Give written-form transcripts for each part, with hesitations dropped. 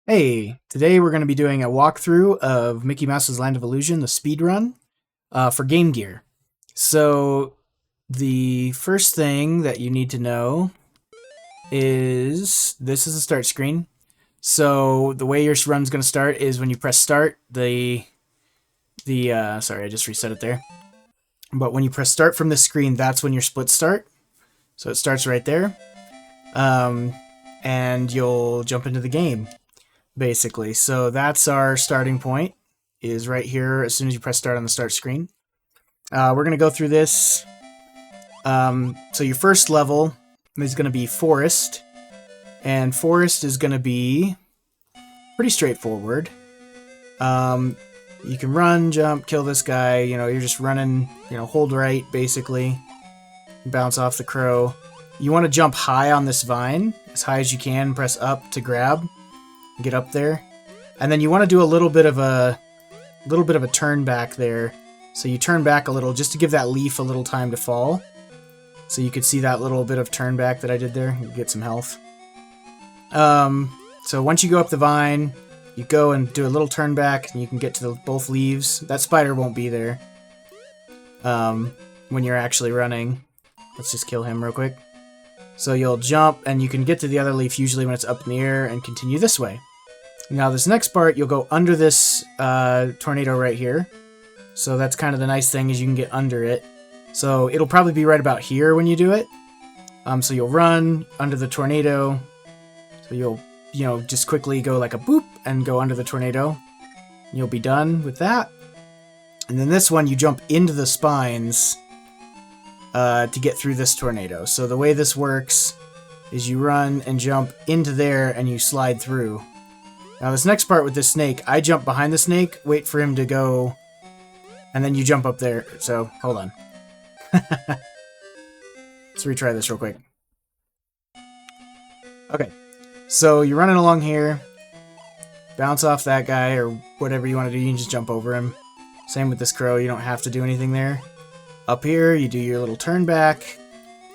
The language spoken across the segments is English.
Hey, today we're going to be doing a walkthrough of Mickey Mouse's Land of Illusion, the speedrun, for Game Gear. So, the first thing that you need to know is this is the start screen. So, the way your run's going to start is when you press start, sorry, I just reset it there. But when you press start from this screen, that's when your splits start. So, it starts right there. And you'll jump into the game, basically. So that's our starting point, is right here as soon as you press start on the start screen. We're going to go through this. So your first level is going to be Forest, and Forest is going to be pretty straightforward. You can run, jump, kill this guy. You're just running, hold right, basically. Bounce off the crow. You want to jump high on this vine, as high as you can, press up to grab. Get up there, and then you want to do a little bit of a turn back there. So you turn back a little just to give that leaf a little time to fall. So you could see that little bit of turn back that I did there. You get some health. So once you go up the vine, you go and do a little turn back, and you can get to both leaves. That spider won't be there when you're actually running. Let's just kill him real quick. So you'll jump, and you can get to the other leaf usually when it's up in the air, and continue this way. Now this next part, you'll go under this tornado right here. So that's kind of the nice thing, is you can get under it. So it'll probably be right about here when you do it. So you'll run under the tornado. So you'll, just quickly go like a boop and go under the tornado. You'll be done with that. And then this one, you jump into the spines to get through this tornado. So the way this works is you run and jump into there and you slide through. Now this next part with this snake, I jump behind the snake, wait for him to go, and then you jump up there. So, hold on. Let's retry this real quick. Okay, so you're running along here, bounce off that guy, or whatever you want to do, you can just jump over him. Same with this crow, you don't have to do anything there. Up here, you do your little turn back,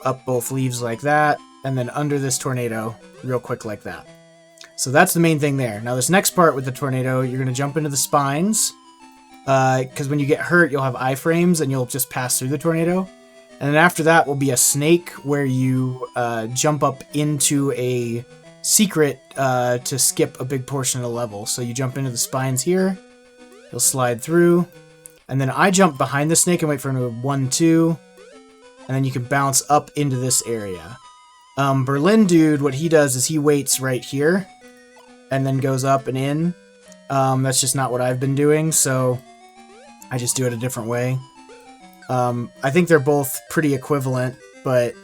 up both leaves like that, and then under this tornado, real quick like that. So that's the main thing there. Now this next part with the tornado, you're going to jump into the spines, because when you get hurt, you'll have iframes, and you'll just pass through the tornado. And then after that will be a snake, where you jump up into a secret to skip a big portion of the level. So you jump into the spines here, you'll slide through, and then I jump behind the snake and wait for him to 1-2, and then you can bounce up into this area. Berlin Dude, what he does is he waits right here, and then goes up and in. That's just not what I've been doing, so I just do it a different way. I think they're both pretty equivalent, but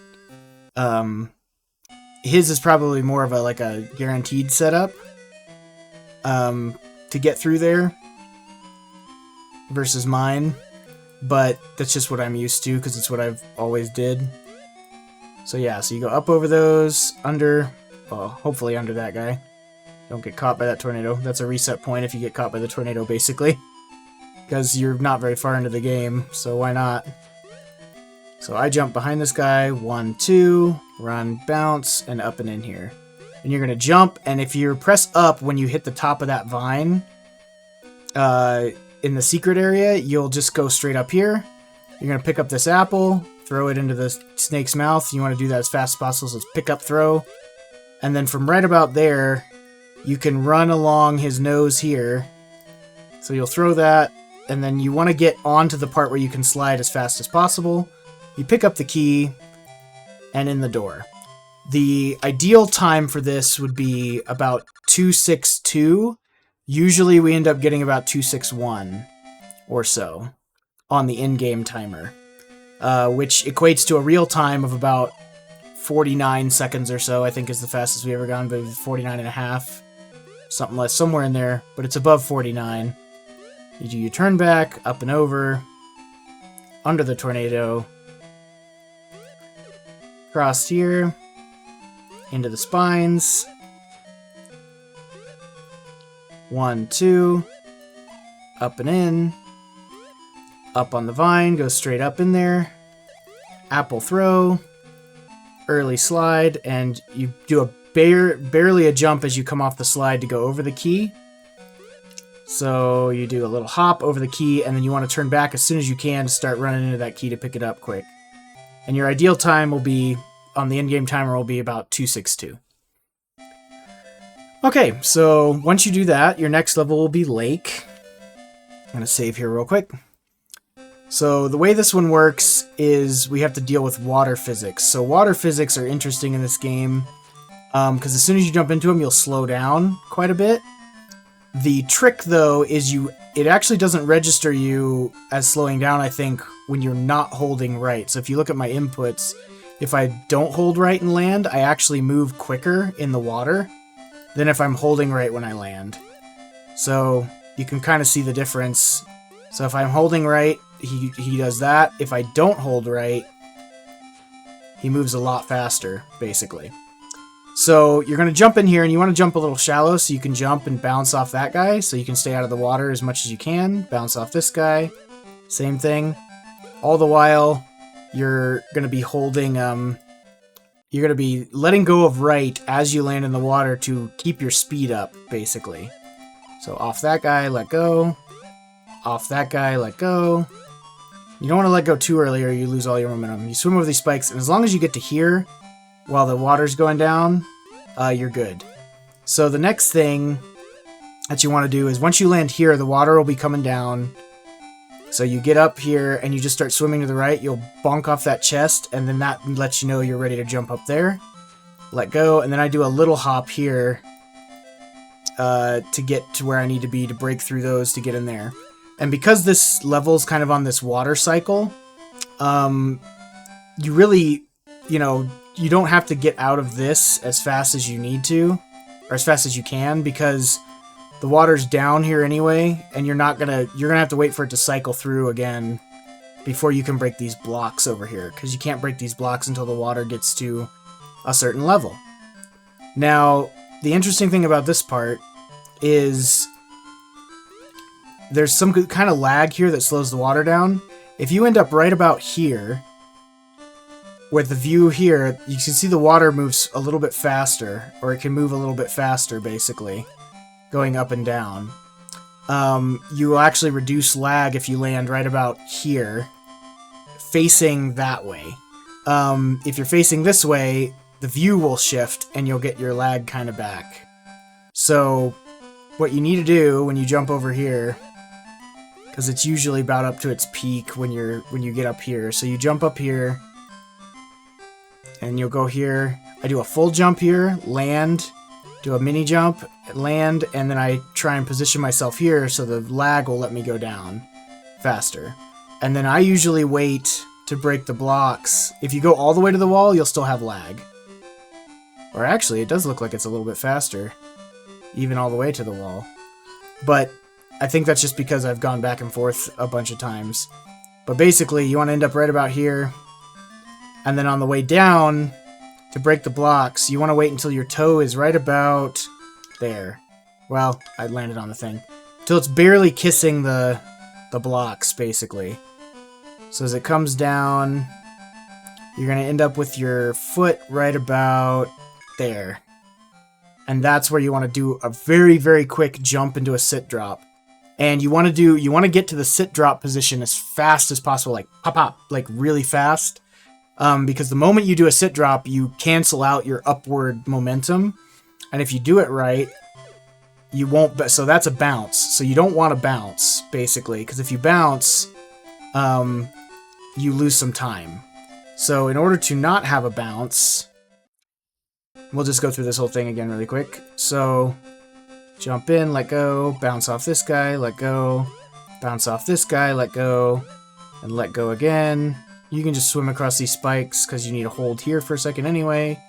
his is probably more of a guaranteed setup to get through there versus mine, but that's just what I'm used to because it's what I've always did. So yeah, so you go up over those, under, well, hopefully under that guy. Don't get caught by that tornado. That's a reset point if you get caught by the tornado, basically. Because you're not very far into the game, so why not? So I jump behind this guy, 1-2, run, bounce, and up and in here. And you're going to jump, and if you press up when you hit the top of that vine, in the secret area, you'll just go straight up here. You're going to pick up this apple, throw it into the snake's mouth. You want to do that as fast as possible, so it's pick up, throw. And then from right about there, you can run along his nose here. So you'll throw that, and then you want to get onto the part where you can slide as fast as possible. You pick up the key, and in the door. The ideal time for this would be about 2:62. Usually we end up getting about 2:61 or so on the in-game timer, which equates to a real time of about 49 seconds or so, I think is the fastest we've ever gone, but 49 and a half, something less, somewhere in there, but it's above 49. You do your turn back, up and over, under the tornado, across here, into the spines, 1-2, up and in, up on the vine, go straight up in there, apple throw, early slide, and you do a barely a jump as you come off the slide to go over the key. So you do a little hop over the key, and then you want to turn back as soon as you can to start running into that key to pick it up quick. And your ideal time will be, on the in-game timer, will be about 2:62. Okay, so once you do that, your next level will be Lake. I'm going to save here real quick. So the way this one works is we have to deal with water physics. So water physics are interesting in this game because as soon as you jump into them, you'll slow down quite a bit. The trick, though, is it actually doesn't register you as slowing down, I think, when you're not holding right. So if you look at my inputs, if I don't hold right and land, I actually move quicker in the water than if I'm holding right when I land. So you can kind of see the difference. So if I'm holding right, he does that. If I don't hold right, he moves a lot faster, basically. So you're going to jump in here, and you want to jump a little shallow so you can jump and bounce off that guy, so you can stay out of the water as much as you can. Bounce off this guy. Same thing. All the while, you're going to be holding... you're going to be letting go of right as you land in the water to keep your speed up, basically. So off that guy, let go. Off that guy, let go. You don't want to let go too early or you lose all your momentum. You swim over these spikes, and as long as you get to here while the water's going down, you're good. So the next thing that you want to do is once you land here, the water will be coming down. So you get up here and you just start swimming to the right. You'll bonk off that chest, and then that lets you know you're ready to jump up there. Let go, and then I do a little hop here to get to where I need to be to break through those to get in there. And because this level's kind of on this water cycle, you really, you don't have to get out of this as fast as you need to, or as fast as you can, because the water's down here anyway, and you're gonna have to wait for it to cycle through again before you can break these blocks over here, because you can't break these blocks until the water gets to a certain level. Now, the interesting thing about this part is there's some kind of lag here that slows the water down. If you end up right about here, with the view here, you can see the water moves a little bit faster, or it can move a little bit faster, basically, going up and down. You will actually reduce lag if you land right about here, facing that way. If you're facing this way, the view will shift, and you'll get your lag kind of back. So, what you need to do when you jump over here, because it's usually about up to its peak when you get up here. So you jump up here, and you'll go here. I do a full jump here, land, do a mini jump, land, and then I try and position myself here so the lag will let me go down faster. And then I usually wait to break the blocks. If you go all the way to the wall, you'll still have lag. Or actually, it does look like it's a little bit faster, even all the way to the wall. But I think that's just because I've gone back and forth a bunch of times. But basically, you want to end up right about here. And then on the way down, to break the blocks, you want to wait until your toe is right about there. Well, I landed on the thing. Until it's barely kissing the blocks, basically. So as it comes down, you're going to end up with your foot right about there. And that's where you want to do a very, very quick jump into a sit drop. And you want to get to the sit drop position as fast as possible, like pop, pop, like really fast. Because the moment you do a sit drop, you cancel out your upward momentum. And if you do it right, you won't, so that's a bounce. So you don't want to bounce, basically, because if you bounce, you lose some time. So in order to not have a bounce, we'll just go through this whole thing again really quick. So jump in, let go, bounce off this guy, let go, bounce off this guy, let go, and let go again. You can just swim across these spikes because you need to hold here for a second anyway.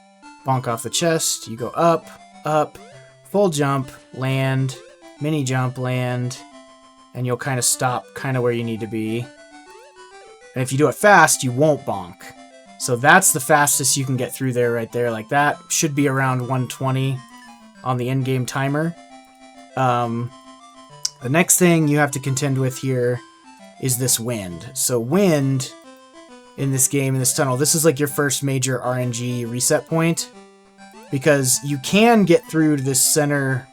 Bonk off the chest, you go up, up, full jump, land, mini jump, land, and you'll kind of stop kind of where you need to be. And if you do it fast, you won't bonk. So that's the fastest you can get through there right there. Like that should be around 120 on the in-game timer. The next thing you have to contend with here is this wind. So wind in this game, in this tunnel, this is like your first major RNG reset point. because you can get through to this center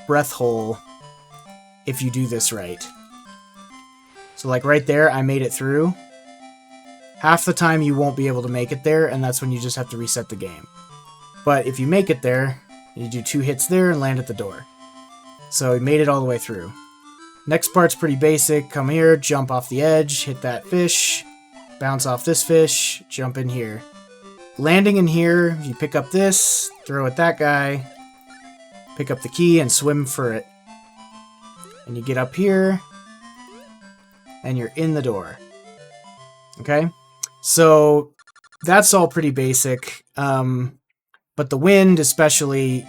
breath hole if you do this right. So like right there, I made it through. Half the time you won't be able to make it there, and that's when you just have to reset the game. But if you make it there, you do 2 hits there and land at the door. So we made it all the way through. Next part's pretty basic. Come here, jump off the edge, hit that fish, bounce off this fish, jump in here. Landing in here, you pick up this, throw at that guy, pick up the key and swim for it. And you get up here, and you're in the door. Okay? So that's all pretty basic. But the wind especially,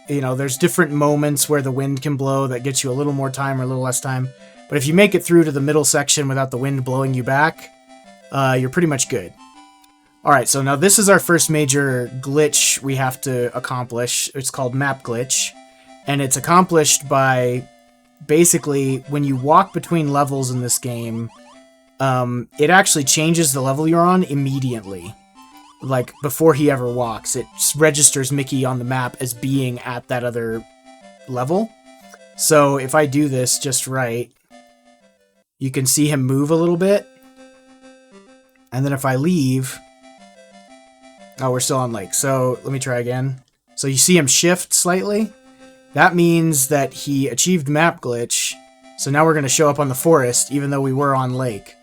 you know, there's different moments where the wind can blow that gets you a little more time or a little less time. But if you make it through to the middle section without the wind blowing you back, you're pretty much good. Alright, so now this is our first major glitch we have to accomplish. It's called map glitch. And it's accomplished by basically when you walk between levels in this game, it actually changes the level you're on immediately. Like, before he ever walks, it registers Mickey on the map as being at that other level. So if I do this just right, you can see him move a little bit. And then if I leave... Oh, we're still on lake. So let me try again. So you see him shift slightly. That means that he achieved map glitch. So now we're going to show up on the forest, even though we were on lake.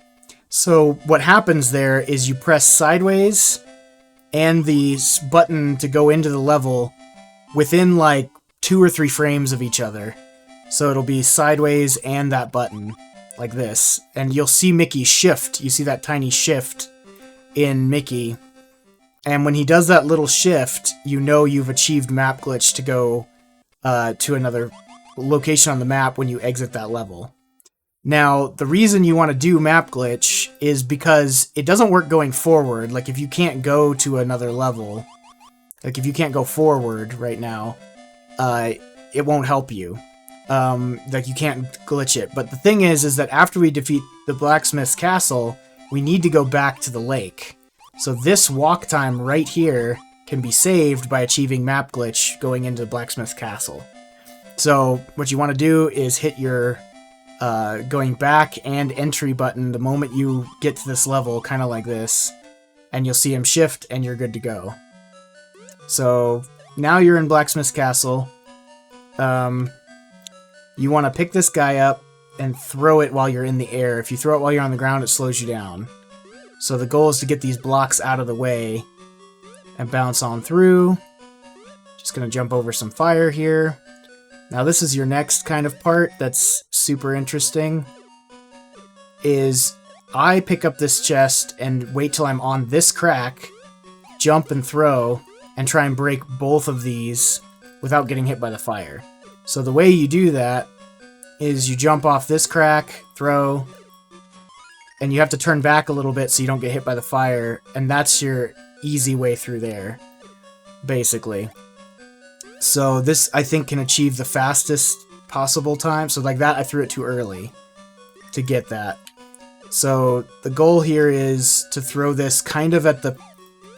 So what happens there is you press sideways and the button to go into the level within like 2 or 3 frames of each other. So it'll be sideways and that button, like this. And you'll see Mickey shift. You see that tiny shift in Mickey. And when he does that little shift, you know you've achieved map glitch to go to another location on the map when you exit that level. Now, the reason you want to do map glitch is because it doesn't work going forward. Like, if you can't go to another level, like if you can't go forward right now, it won't help you. Like, you can't glitch it. But the thing is that after we defeat the blacksmith's castle, we need to go back to the lake. So this walk time right here can be saved by achieving map glitch going into the blacksmith's castle. So what you want to do is hit your going back and entry button the moment you get to this level, kind of like this, and you'll see him shift and you're good to go. So now you're in Blacksmith's Castle. You want to pick this guy up and throw it while you're in the air. If you throw it while you're on the ground, it slows you down. So the goal is to get these blocks out of the way and bounce on through. Just gonna jump over some fire here. Now this is your next kind of part that's super interesting, is I pick up this chest and wait till I'm on this crack, jump and throw, and try and break both of these without getting hit by the fire. So the way you do that is you jump off this crack, throw, and you have to turn back a little bit so you don't get hit by the fire, and that's your easy way through there, basically. So this, I think, can achieve the fastest possible time. So like that, I threw it too early to get that. So the goal here is to throw this kind of at the,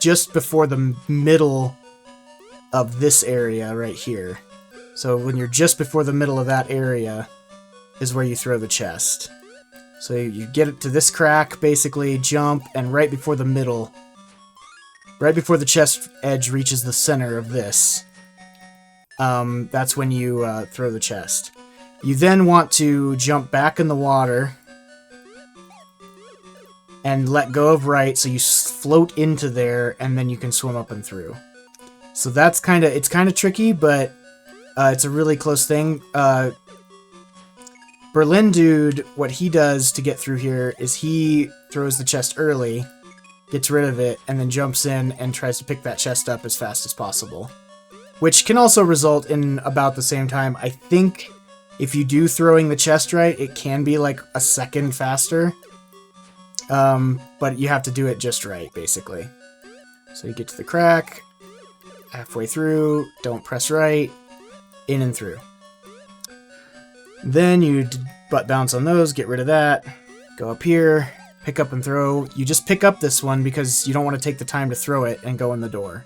just before the middle of this area right here. So when you're just before the middle of that area is where you throw the chest. So you get it to this crack, basically, jump, and right before the middle, right before the chest edge reaches the center of this, that's when you throw the chest. You then want to jump back in the water and let go of right, so you float into there, and then you can swim up and through. So that's it's kind of tricky, but it's a really close thing. Berlin Dude, what he does to get through here is he throws the chest early, gets rid of it, and then jumps in and tries to pick that chest up as fast as possible. Which can also result in about the same time. I think if you do throwing the chest right, it can be like a second faster. But you have to do it just right, basically. So you get to the crack, halfway through, don't press right, in and through. Then you butt bounce on those, get rid of that, go up here, pick up and throw. You just pick up this one because you don't want to take the time to throw it and go in the door.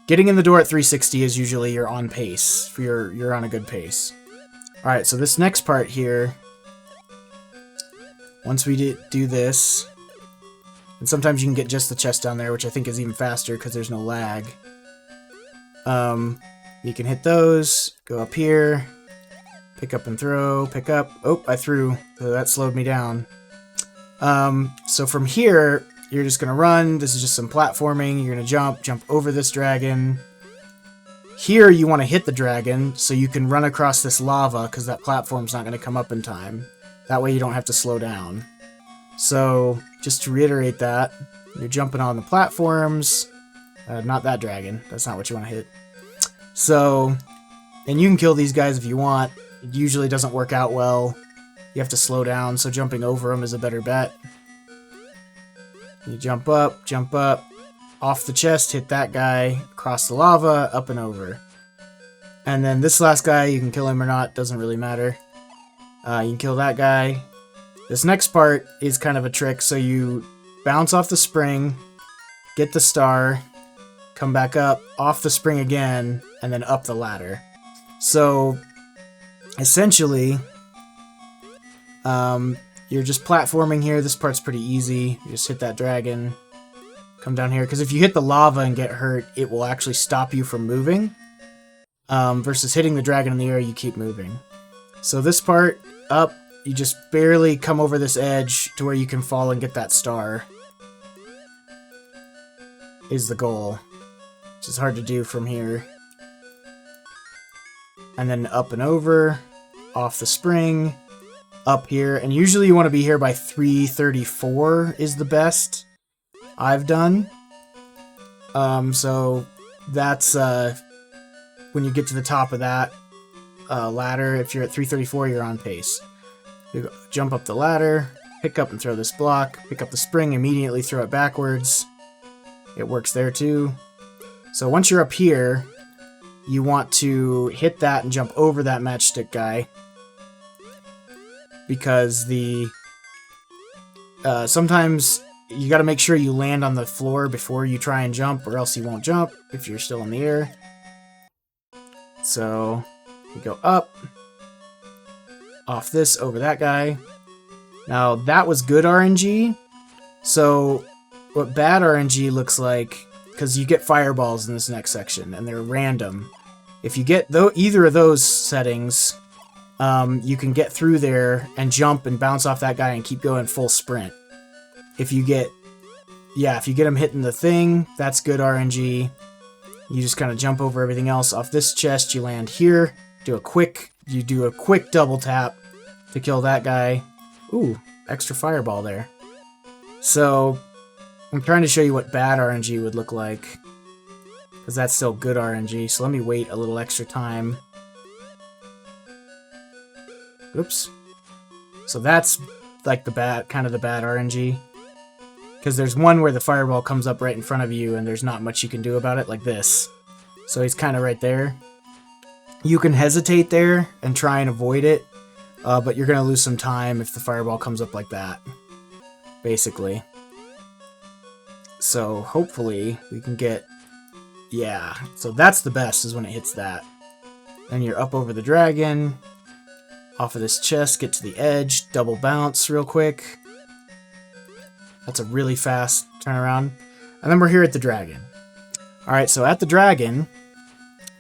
getting in the door at 360 is usually you're on pace. You're on a good pace. All right, so this next part here, once we do this, and sometimes you can get just the chest down there, which I think is even faster because there's no lag. You can hit those, go up here, pick up and throw, pick up. Oh, I threw, so that slowed me down. So from here, you're just going to run. This is just some platforming. You're going to jump over this dragon. Here, you want to hit the dragon so you can run across this lava because that platform's not going to come up in time. That way you don't have to slow down. So, just to reiterate that, you're jumping on the platforms. Not that dragon. That's not what you want to hit. So, and you can kill these guys if you want. It usually doesn't work out well. You have to slow down, so jumping over them is a better bet. You jump up, off the chest, hit that guy, across the lava, up and over. And then this last guy, you can kill him or not, doesn't really matter. You can kill that guy. This next part is kind of a trick, so you bounce off the spring, get the star, come back up, off the spring again, and then up the ladder. So, essentially, you're just platforming here. This part's pretty easy. You just hit that dragon, come down here, because if you hit the lava and get hurt, it will actually stop you from moving. Versus hitting the dragon in the air, you keep moving. So this part, up, you just barely come over this edge to where you can fall and get that star. Is the goal. Which is hard to do from here. And then up and over, off the spring, up here. And usually you want to be here by 334 is the best I've done. So that's when you get to the top of that ladder. If you're at 334, you're on pace. You jump up the ladder, pick up and throw this block, pick up the spring, immediately throw it backwards. It works there too. So once you're up here, you want to hit that and jump over that matchstick guy. Because sometimes you got to make sure you land on the floor before you try and jump, or else you won't jump if you're still in the air. So you go up, off this, over that guy. Now that was good RNG. So what bad RNG looks like, because you get fireballs in this next section, and they're random. If you get either of those settings, you can get through there and jump and bounce off that guy and keep going full sprint. If you get him hitting the thing, that's good RNG. You just kind of jump over everything else. Off this chest, you land here. You do a quick double tap to kill that guy. Ooh, extra fireball there. So, I'm trying to show you what bad RNG would look like, because that's still good RNG. So let me wait a little extra time. Oops. So that's like the bad RNG. Because there's one where the fireball comes up right in front of you and there's not much you can do about it, like this. So he's kind of right there. You can hesitate there and try and avoid it, but you're going to lose some time if the fireball comes up like that, basically. So hopefully we can get... Yeah, so that's the best, is when it hits that. Then you're up over the dragon, off of this chest, get to the edge, double bounce real quick. That's a really fast turnaround. And then we're here at the dragon. Alright, so at the dragon,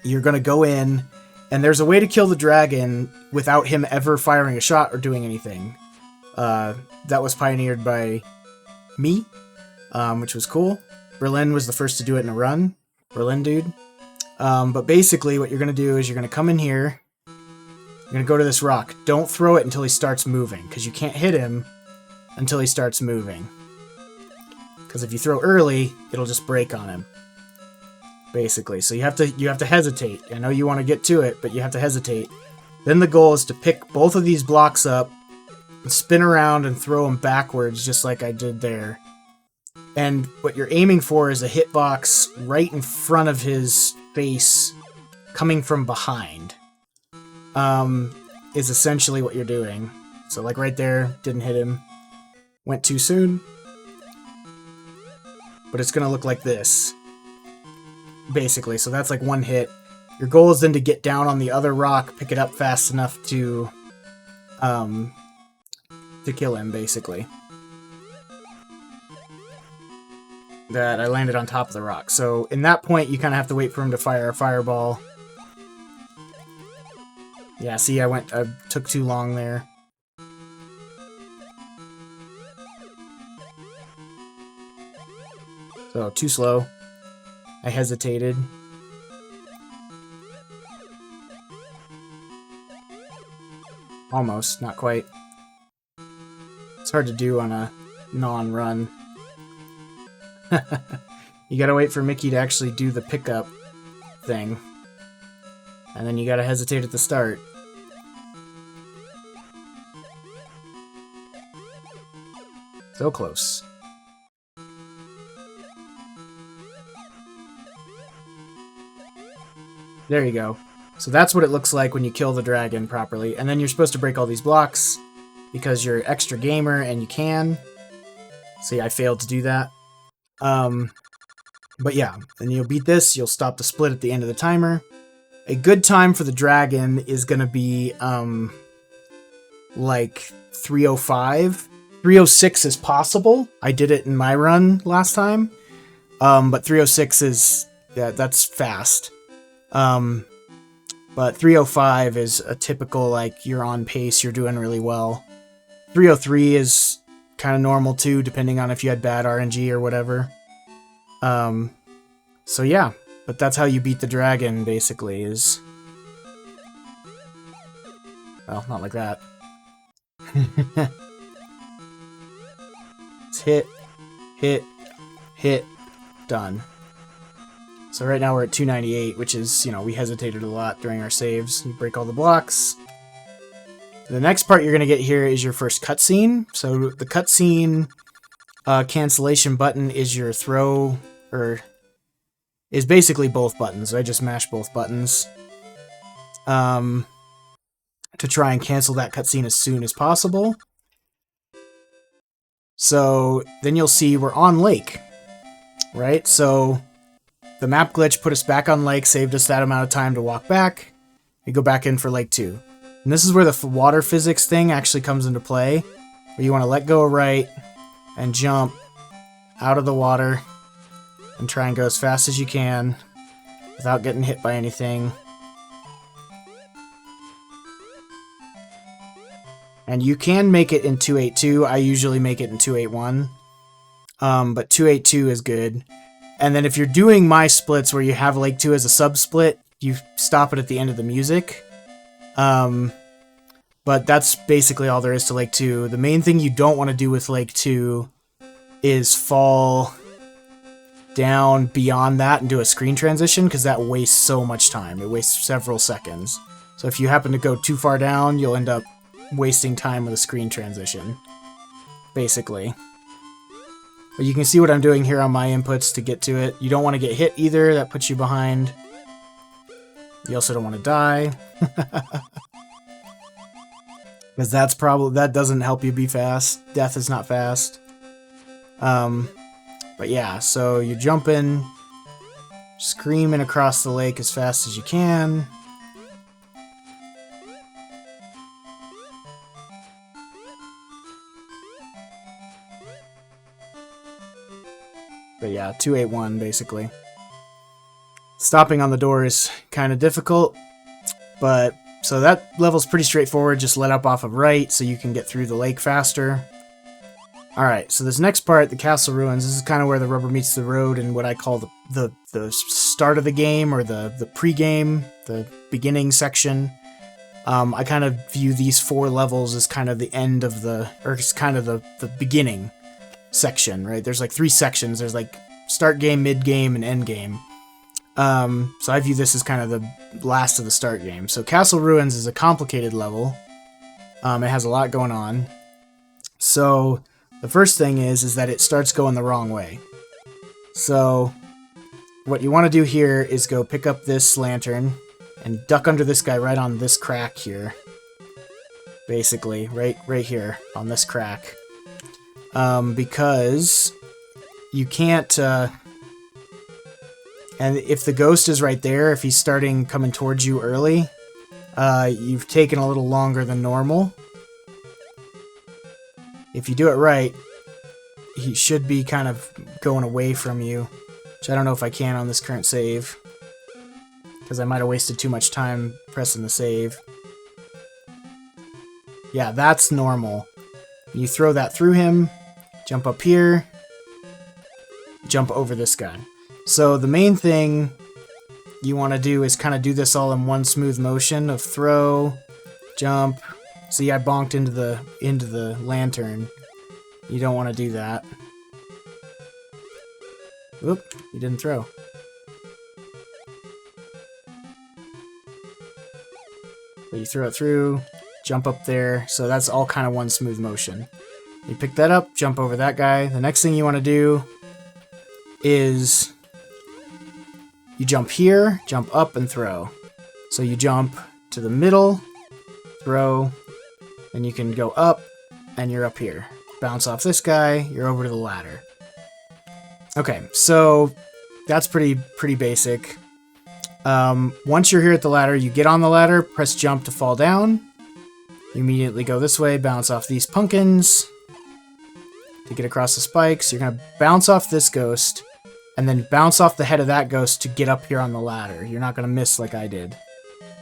you're going to go in, and there's a way to kill the dragon without him ever firing a shot or doing anything. That was pioneered by me, which was cool. Berlin was the first to do it in a run. Berlin dude. But basically what you're going to do is you're going to come in here. You're going to go to this rock. Don't throw it until he starts moving, because you can't hit him until he starts moving. Because if you throw early, it'll just break on him. Basically. So you have to hesitate. I know you want to get to it, but you have to hesitate. Then the goal is to pick both of these blocks up and spin around and throw them backwards, just like I did there. And what you're aiming for is a hitbox right in front of his face, coming from behind. Is essentially what you're doing. So like right there, didn't hit him. Went too soon. But it's going to look like this. basically. So that's like one hit. Your goal is then to get down on the other rock, pick it up fast enough to kill him, basically. That I landed on top of the rock. So in that point, you kind of have to wait for him to fire a fireball. Yeah, see, I took too long there. So, too slow. I hesitated. Almost, not quite. It's hard to do on a non-run. You gotta wait for Mickey to actually do the pickup thing. And then you gotta hesitate at the start. So close. There you go. So that's what it looks like when you kill the dragon properly. And then you're supposed to break all these blocks because you're extra gamer and you can. See, I failed to do that. But yeah, then you'll beat this, you'll stop the split at the end of the timer. A good time for the dragon is going to be, like 3:05. 3:06 is possible. I did it in my run last time. But 3:06 is, yeah, that's fast. But 3:05 is a typical, like, you're on pace, you're doing really well. 3:03 is kind of normal too, depending on if you had bad RNG or whatever. So yeah, but that's how you beat the dragon, basically, is... Well, not like that. It's hit, hit, hit, done. So right now we're at 298, which is, you know, we hesitated a lot during our saves. You break all the blocks. The next part you're going to get here is your first cutscene. So the cutscene cancellation button is your throw, or is basically both buttons. I just mashed both buttons to try and cancel that cutscene as soon as possible. So then you'll see we're on lake, right? So the map glitch put us back on lake, saved us that amount of time to walk back. We go back in for lake 2. And this is where the water physics thing actually comes into play, where you want to let go of right and jump out of the water and try and go as fast as you can without getting hit by anything. And you can make it in 282. I usually make it in 281. But 282 is good. And then if you're doing my splits where you have Lake 2 as a sub-split, you stop it at the end of the music. But that's basically all there is to Lake 2. The main thing you don't want to do with Lake 2 is fall down beyond that and do a screen transition, because that wastes so much time. It wastes several seconds. So if you happen to go too far down, you'll end up wasting time with a screen transition, basically. But you can see what I'm doing here on my inputs to get to it. You don't want to get hit either, that puts you behind. You also don't want to die. Because that doesn't help you be fast. Death is not fast. But yeah, so you're jumping, screaming across the lake as fast as you can. But yeah, 281 basically. Stopping on the door is kind of difficult, but so that level's pretty straightforward. Just let up off of right so you can get through the lake faster. Alright, so this next part, the castle ruins, this is kind of where the rubber meets the road and what I call the start of the game, or the pre-game, the beginning section. I kind of view these 4 levels as kind of the end of or it's kind of the beginning section, right? There's like 3 sections. There's like start game, mid game, and end game. So I view this as kind of the last of the start game. So Castle Ruins is a complicated level. It has a lot going on. So the first thing is that it starts going the wrong way. So what you want to do here is go pick up this lantern and duck under this guy right on this crack here. Basically, right here on this crack. Because you can't And if the ghost is right there, if he's starting coming towards you early, you've taken a little longer than normal. If you do it right, he should be kind of going away from you, which I don't know if I can on this current save, because I might have wasted too much time pressing the save. Yeah, that's normal. You throw that through him, jump up here, jump over this guy. So the main thing you want to do is kind of do this all in one smooth motion of throw, jump. See, I bonked into the lantern. You don't want to do that. Oop, you didn't throw. But you throw it through, jump up there, so that's all kind of one smooth motion. You pick that up, jump over that guy. The next thing you want to do is you jump here, jump up, and throw. So you jump to the middle, throw, and you can go up, and you're up here. Bounce off this guy, you're over to the ladder. Okay, so that's pretty basic. Once you're here at the ladder, you get on the ladder, press jump to fall down. You immediately go this way, bounce off these pumpkins to get across the spikes. You're going to bounce off this ghost, and then bounce off the head of that ghost to get up here on the ladder. You're not going to miss like I did.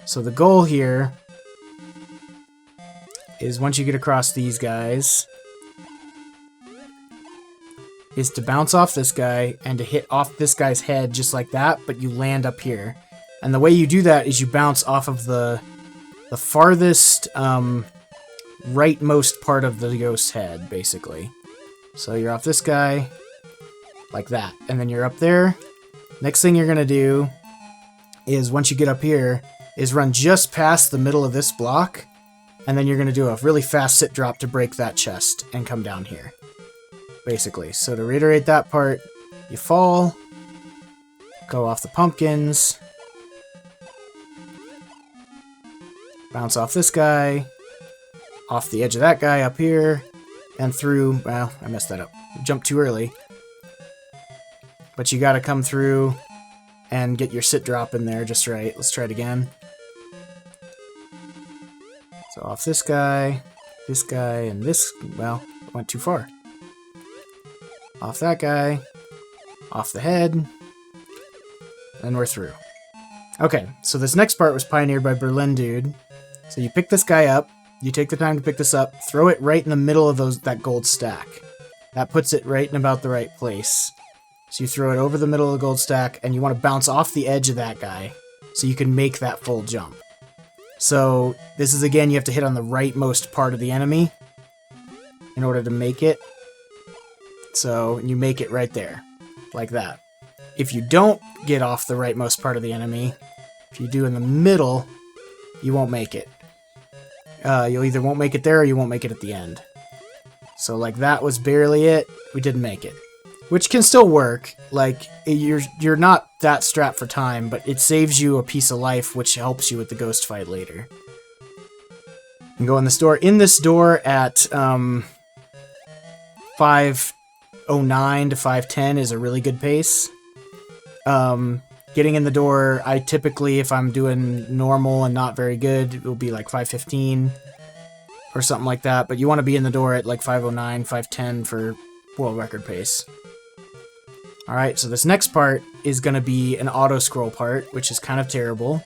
So the goal here is once you get across these guys, is to bounce off this guy and to hit off this guy's head just like that, but you land up here. And the way you do that is you bounce off of the farthest rightmost part of the ghost's head, basically. So you're off this guy, like that. And then you're up there. Next thing you're going to do is, once you get up here, is run just past the middle of this block, and then you're going to do a really fast sit drop to break that chest and come down here. Basically. So to reiterate that part, you fall, go off the pumpkins, bounce off this guy, off the edge of that guy up here, and through, well, I messed that up. Jumped too early. But you gotta come through and get your sit drop in there just right. Let's try it again. So off this guy, and this, well, went too far. Off that guy, off the head, and we're through. Okay, so this next part was pioneered by Berlin Dude. So you pick this guy up, you take the time to pick this up, throw it right in the middle of that gold stack. That puts it right in about the right place. So you throw it over the middle of the gold stack, and you want to bounce off the edge of that guy so you can make that full jump. So this is, again, you have to hit on the rightmost part of the enemy in order to make it. So you make it right there, like that. If you don't get off the rightmost part of the enemy, if you do in the middle, you won't make it. You'll either won't make it there or you won't make it at the end. So like that was barely it. We didn't make it. Which can still work. Like, you're not that strapped for time, but it saves you a piece of life, which helps you with the ghost fight later. You can go in this door. In this door at 5:09 to 5:10 is a really good pace. Getting in the door, I typically, if I'm doing normal and not very good, it will be like 5:15 or something like that. But you want to be in the door at like 5:09, 5:10 for world record pace. Alright, so this next part is going to be an auto-scroll part, which is kind of terrible.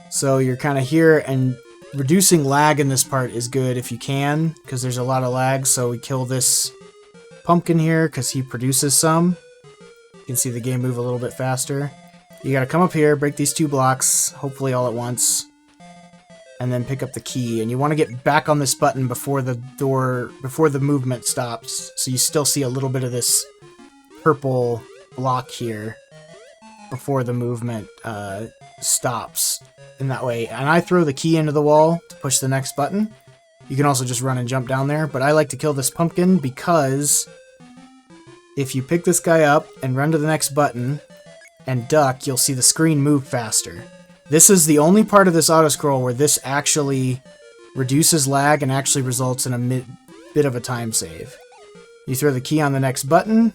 So you're kind of here, and reducing lag in this part is good if you can, because there's a lot of lag. So we kill this pumpkin here, because he produces some. You can see the game move a little bit faster. You gotta come up here, break these 2 blocks, hopefully all at once, and then pick up the key. And you want to get back on this button before the movement stops, so you still see a little bit of this purple block here before the movement stops in that way. And I throw the key into the wall to push the next button. You can also just run and jump down there, but I like to kill this pumpkin because if you pick this guy up and run to the next button and duck, you'll see the screen move faster. This is the only part of this auto-scroll where this actually reduces lag and actually results in a bit of a time save. You throw the key on the next button,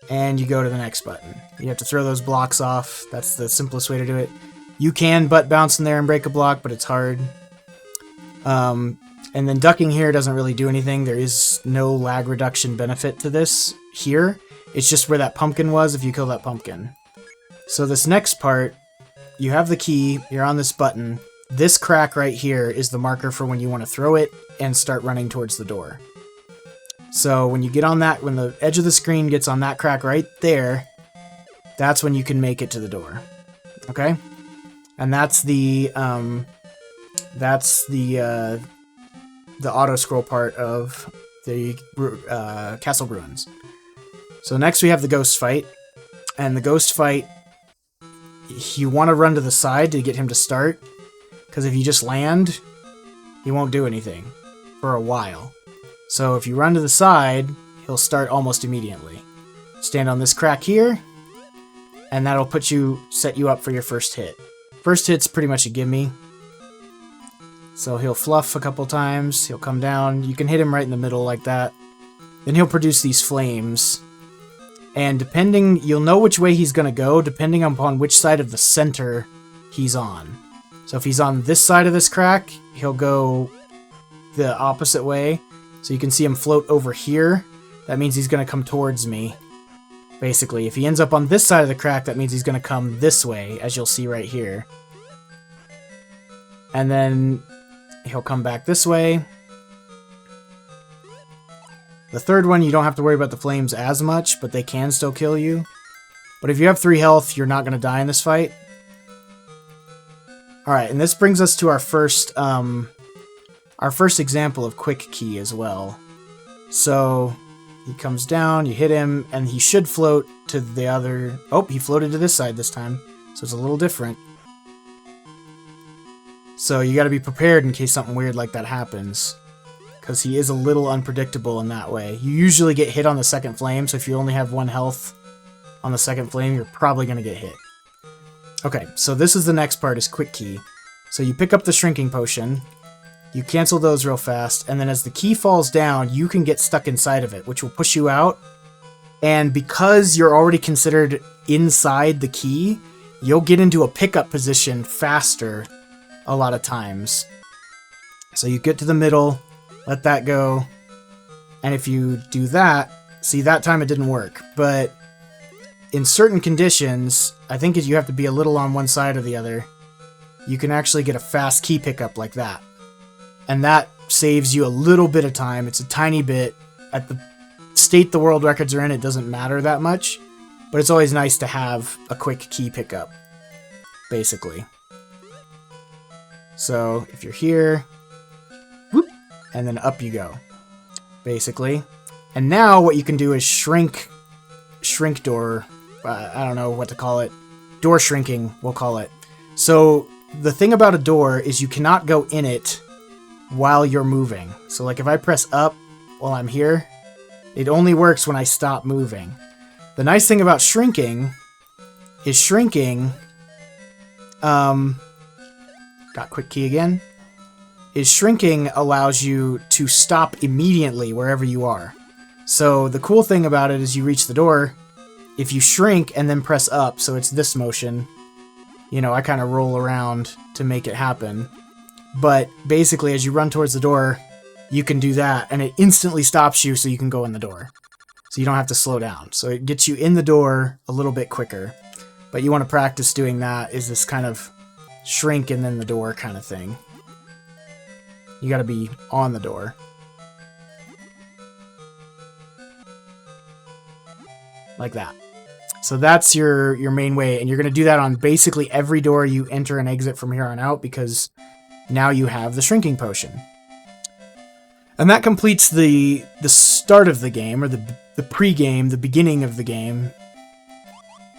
and you go to the next button. You have to throw those blocks off. That's the simplest way to do it. You can butt bounce in there and break a block, but it's hard. And then ducking here doesn't really do anything. There is no lag reduction benefit to this here. It's just where that pumpkin was if you kill that pumpkin. So this next part, you have the key, you're on this button. This crack right here is the marker for when you want to throw it and start running towards the door. So when you get on that, when the edge of the screen gets on that crack right there, that's when you can make it to the door. Okay? And that's the auto scroll part of the Castle Ruins. So next we have the ghost fight, and the ghost fight, you want to run to the side to get him to start, because if you just land, he won't do anything for a while. So if you run to the side, he'll start almost immediately. Stand on this crack here, and that'll set you up for your first hit. First hit's pretty much a gimme. So he'll fluff a couple times, he'll come down, you can hit him right in the middle like that. Then he'll produce these flames. And you'll know which way he's gonna go depending upon which side of the center he's on. So if he's on this side of this crack, he'll go the opposite way. So you can see him float over here. That means he's gonna come towards me. Basically, if he ends up on this side of the crack, that means he's gonna come this way, as you'll see right here. And then he'll come back this way. The third one, you don't have to worry about the flames as much, but they can still kill you. But if you have 3 health, you're not going to die in this fight. Alright, and this brings us to our first example of quick key as well. So, he comes down, you hit him, and he should float to the other... Oh, he floated to this side this time, so it's a little different. So you gotta be prepared in case something weird like that happens. Because he is a little unpredictable in that way. You usually get hit on the second flame, so if you only have 1 health on the second flame, you're probably gonna get hit. Okay, so this is the next part, is quick key. So you pick up the shrinking potion, you cancel those real fast, and then as the key falls down, you can get stuck inside of it, which will push you out. And because you're already considered inside the key, you'll get into a pickup position faster a lot of times. So you get to the middle, let that go, and if you do that, see, that time it didn't work, but in certain conditions, I think you have to be a little on one side or the other, you can actually get a fast key pickup like that. And that saves you a little bit of time. It's a tiny bit. At the state the world records are in, it doesn't matter that much, but it's always nice to have a quick key pickup, basically. So if you're here, whoop, and then up you go, basically. And now what you can do is shrink door, I don't know what to call it, door shrinking, we'll call it. So the thing about a door is you cannot go in it while you're moving. So like if I press up while I'm here, it only works when I stop moving. The nice thing about shrinking is got quick key again, is shrinking allows you to stop immediately wherever you are. So the cool thing about it is you reach the door, if you shrink and then press up, so it's this motion, you know, I kind of roll around to make it happen. But basically as you run towards the door, you can do that and it instantly stops you so you can go in the door. So you don't have to slow down. So it gets you in the door a little bit quicker. But you want to practice doing that, is this kind of shrink and then the door kind of thing. You gotta be on the door. Like that. So that's your main way, and you're gonna do that on basically every door you enter and exit from here on out, because now you have the shrinking potion. And that completes the start of the game, or the pre-game, the beginning of the game.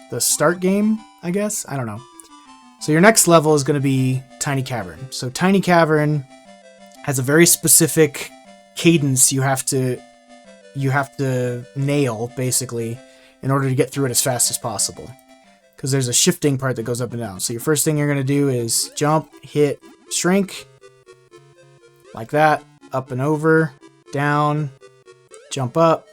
The start game, I guess? I don't know. So your next level is going to be Tiny Cavern. So Tiny Cavern has a very specific cadence you have to nail, basically, in order to get through it as fast as possible. Because there's a shifting part that goes up and down. So your first thing you're going to do is jump, hit, shrink, like that, up and over, down, jump up.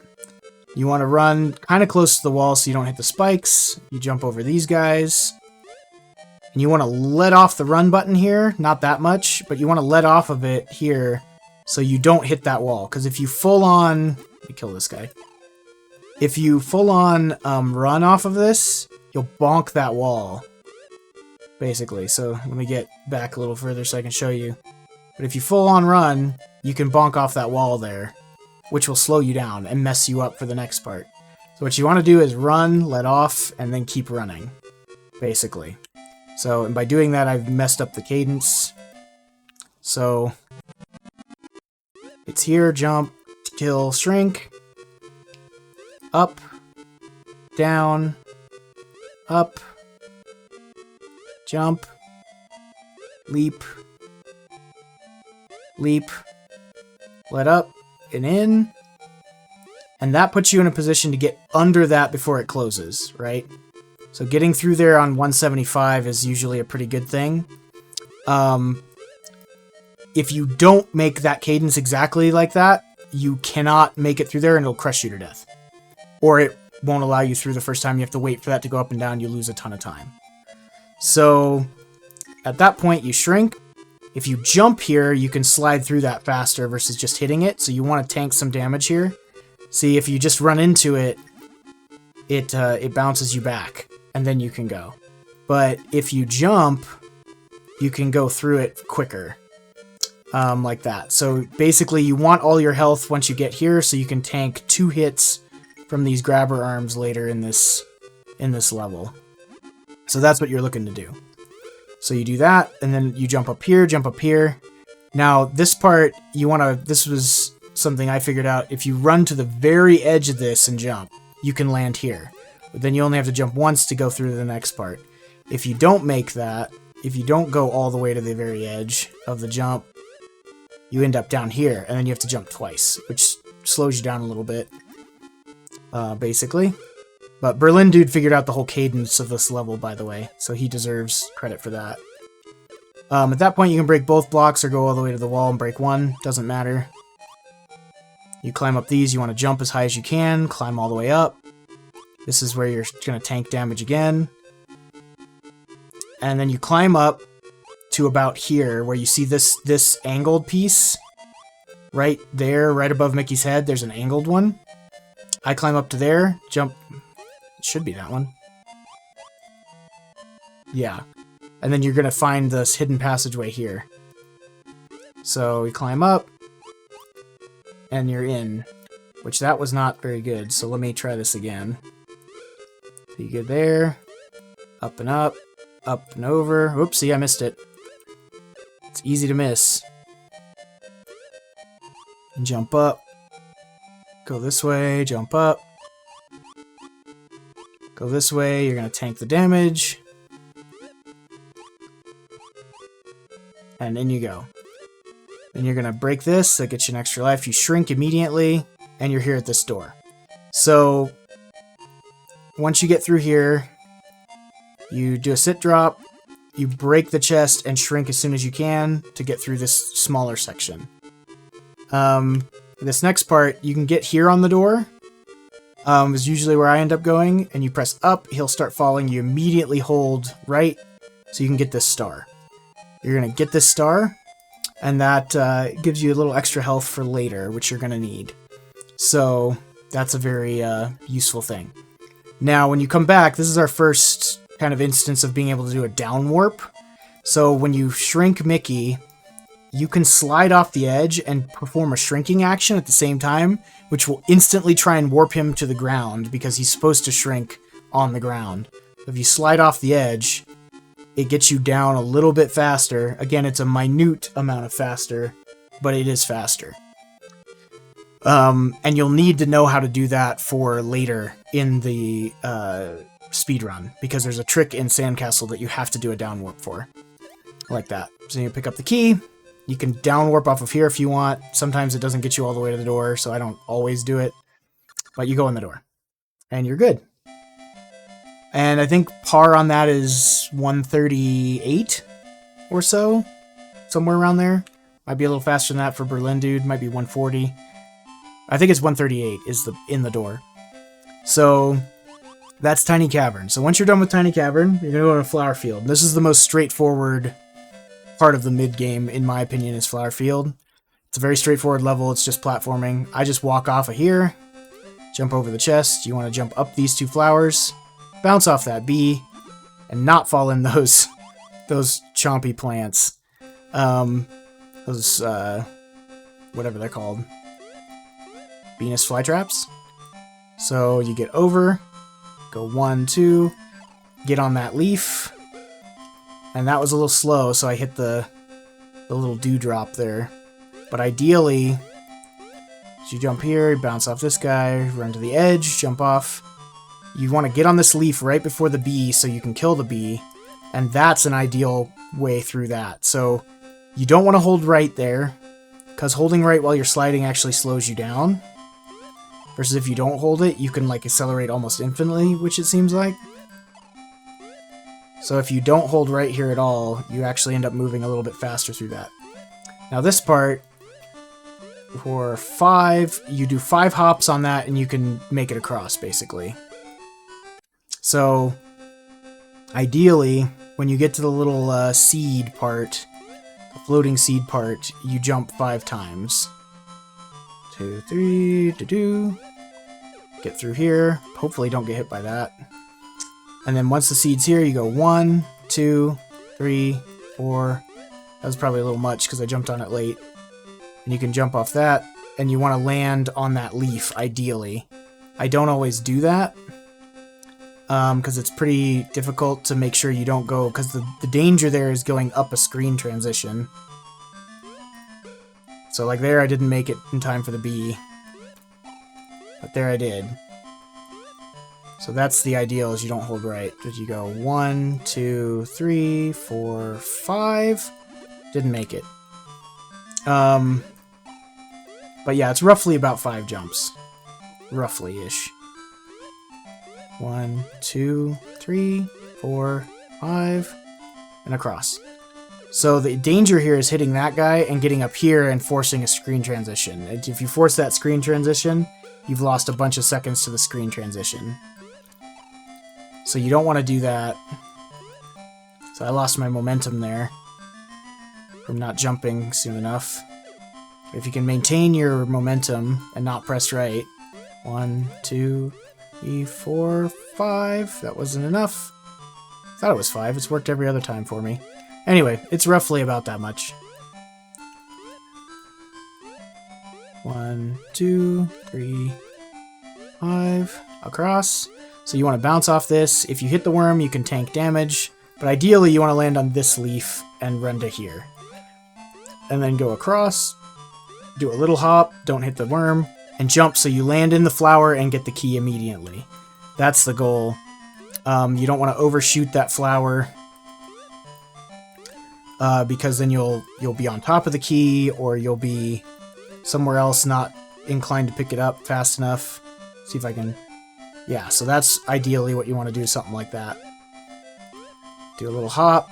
You want to run kind of close to the wall so you don't hit the spikes. You jump over these guys. And you want to let off the run button here. Not that much, but you want to let off of it here so you don't hit that wall. Because if you full on... Let me kill this guy. If you full on run off of this, you'll bonk that wall. Basically. So let me get back a little further so I can show you. But if you full on run, you can bonk off that wall there, which will slow you down and mess you up for the next part. So what you want to do is run, let off, and then keep running, basically. So, and by doing that, I've messed up the cadence. So, it's here, jump, kill, shrink, up, down, up, jump, leap, leap, let up, and in, and that puts you in a position to get under that before it closes, right? So getting through there on 175 is usually a pretty good thing. If you don't make that cadence exactly like that, you cannot make it through there and it'll crush you to death. Or it won't allow you through the first time. You have to wait for that to go up and down. You lose a ton of time. So at that point, you shrink. If you jump here, you can slide through that faster versus just hitting it. So you want to tank some damage here. See, if you just run into it, it bounces you back, and then you can go. But if you jump, you can go through it quicker, like that. So basically, you want all your health once you get here, so you can tank 2 hits from these grabber arms later in this level. So that's what you're looking to do. So you do that, and then you jump up here, jump up here. Now, this part, this was something I figured out. If you run to the very edge of this and jump, you can land here. But then you only have to jump once to go through to the next part. If you don't make that, if you don't go all the way to the very edge of the jump, you end up down here, and then you have to jump twice, which slows you down a little bit, basically. But Berlin Dude figured out the whole cadence of this level, by the way, so he deserves credit for that. At that point, you can break both blocks or go all the way to the wall and break one. Doesn't matter. You climb up these. You want to jump as high as you can. Climb all the way up. This is where you're going to tank damage again. And then you climb up to about here, where you see this angled piece. Right there, right above Mickey's head, there's an angled one. I climb up to there, jump... It should be that one. Yeah. And then you're going to find this hidden passageway here. So we climb up, and you're in, which that was not very good, so let me try this again. So you get there, up and over. Oopsie, I missed it. It's easy to miss. And jump up. Go this way, jump up. Go this way, you're going to tank the damage. And in you go. Then you're going to break this, that gets you an extra life. You shrink immediately, and you're here at this door. So, once you get through here, you do a sit drop, you break the chest, and shrink as soon as you can to get through this smaller section. This next part, you can get here on the door. Is usually where I end up going, and you press up, he'll start falling, you immediately hold right, so you can get this star. You're going to get this star, and that gives you a little extra health for later, which you're going to need. So, that's a very useful thing. Now, when you come back, this is our first kind of instance of being able to do a down warp. So, when you shrink Mickey, you can slide off the edge and perform a shrinking action at the same time, which will instantly try and warp him to the ground because he's supposed to shrink on the ground. If you slide off the edge, it gets you down a little bit faster. Again, it's a minute amount of faster, but it is faster. And you'll need to know how to do that for later in the speedrun, because there's a trick in Sandcastle that you have to do a down warp for. Like that. So you pick up the key. You can down warp off of here if you want. Sometimes it doesn't get you all the way to the door, so I don't always do it. But you go in the door. And you're good. And I think par on that is 138 or so. Somewhere around there. Might be a little faster than that for Berlin Dude. Might be 140. I think it's 138 is in the door. So that's Tiny Cavern. So once you're done with Tiny Cavern, you're going to go to Flower Field. This is the most straightforward part of the mid-game, in my opinion, is Flower Field. It's a very straightforward level. It's just platforming. I just walk off of here, jump over the chest. You want to jump up these 2 flowers, bounce off that bee, and not fall in those chompy plants. Those, whatever they're called. Venus flytraps. So you get over, go 1, 2, get on that leaf. And that was a little slow, so I hit the little dewdrop there. But ideally, you jump here, bounce off this guy, run to the edge, jump off. You want to get on this leaf right before the bee so you can kill the bee. And that's an ideal way through that. So you don't want to hold right there, because holding right while you're sliding actually slows you down. Versus if you don't hold it, you can like accelerate almost infinitely, which it seems like. So if you don't hold right here at all, you actually end up moving a little bit faster through that. Now this part, for 5, you do 5 hops on that and you can make it across, basically. So, ideally, when you get to the little seed part, the floating seed part, you jump 5 times. 2, 3, get through here. Hopefully don't get hit by that. And then once the seed's here, you go 1, 2, 3, 4. That was probably a little much because I jumped on it late. And you can jump off that, and you want to land on that leaf, ideally. I don't always do that, because it's pretty difficult to make sure you don't go, because the danger there is going up a screen transition. So like there, I didn't make it in time for the bee. But there I did. So that's the ideal, is you don't hold right. But you go 1, 2, 3, 4, 5. Didn't make it. But yeah, it's roughly about 5 jumps. Roughly-ish. 1, 2, 3, 4, 5, and across. So the danger here is hitting that guy and getting up here and forcing a screen transition. If you force that screen transition, you've lost a bunch of seconds to the screen transition. So you don't want to do that. So I lost my momentum there from not jumping soon enough. If you can maintain your momentum and not press right. 1, 2, 3, 4, 5. That wasn't enough. Thought it was 5. It's worked every other time for me. Anyway, it's roughly about that much. 1, 2, 3, 5. Across. So you want to bounce off this. If you hit the worm, you can tank damage. But ideally, you want to land on this leaf and run to here. And then go across. Do a little hop. Don't hit the worm. And jump so you land in the flower and get the key immediately. That's the goal. You don't want to overshoot that flower. Because then you'll be on top of the key, or you'll be somewhere else not inclined to pick it up fast enough. See if I can... Yeah, so that's ideally what you want to do, something like that. Do a little hop.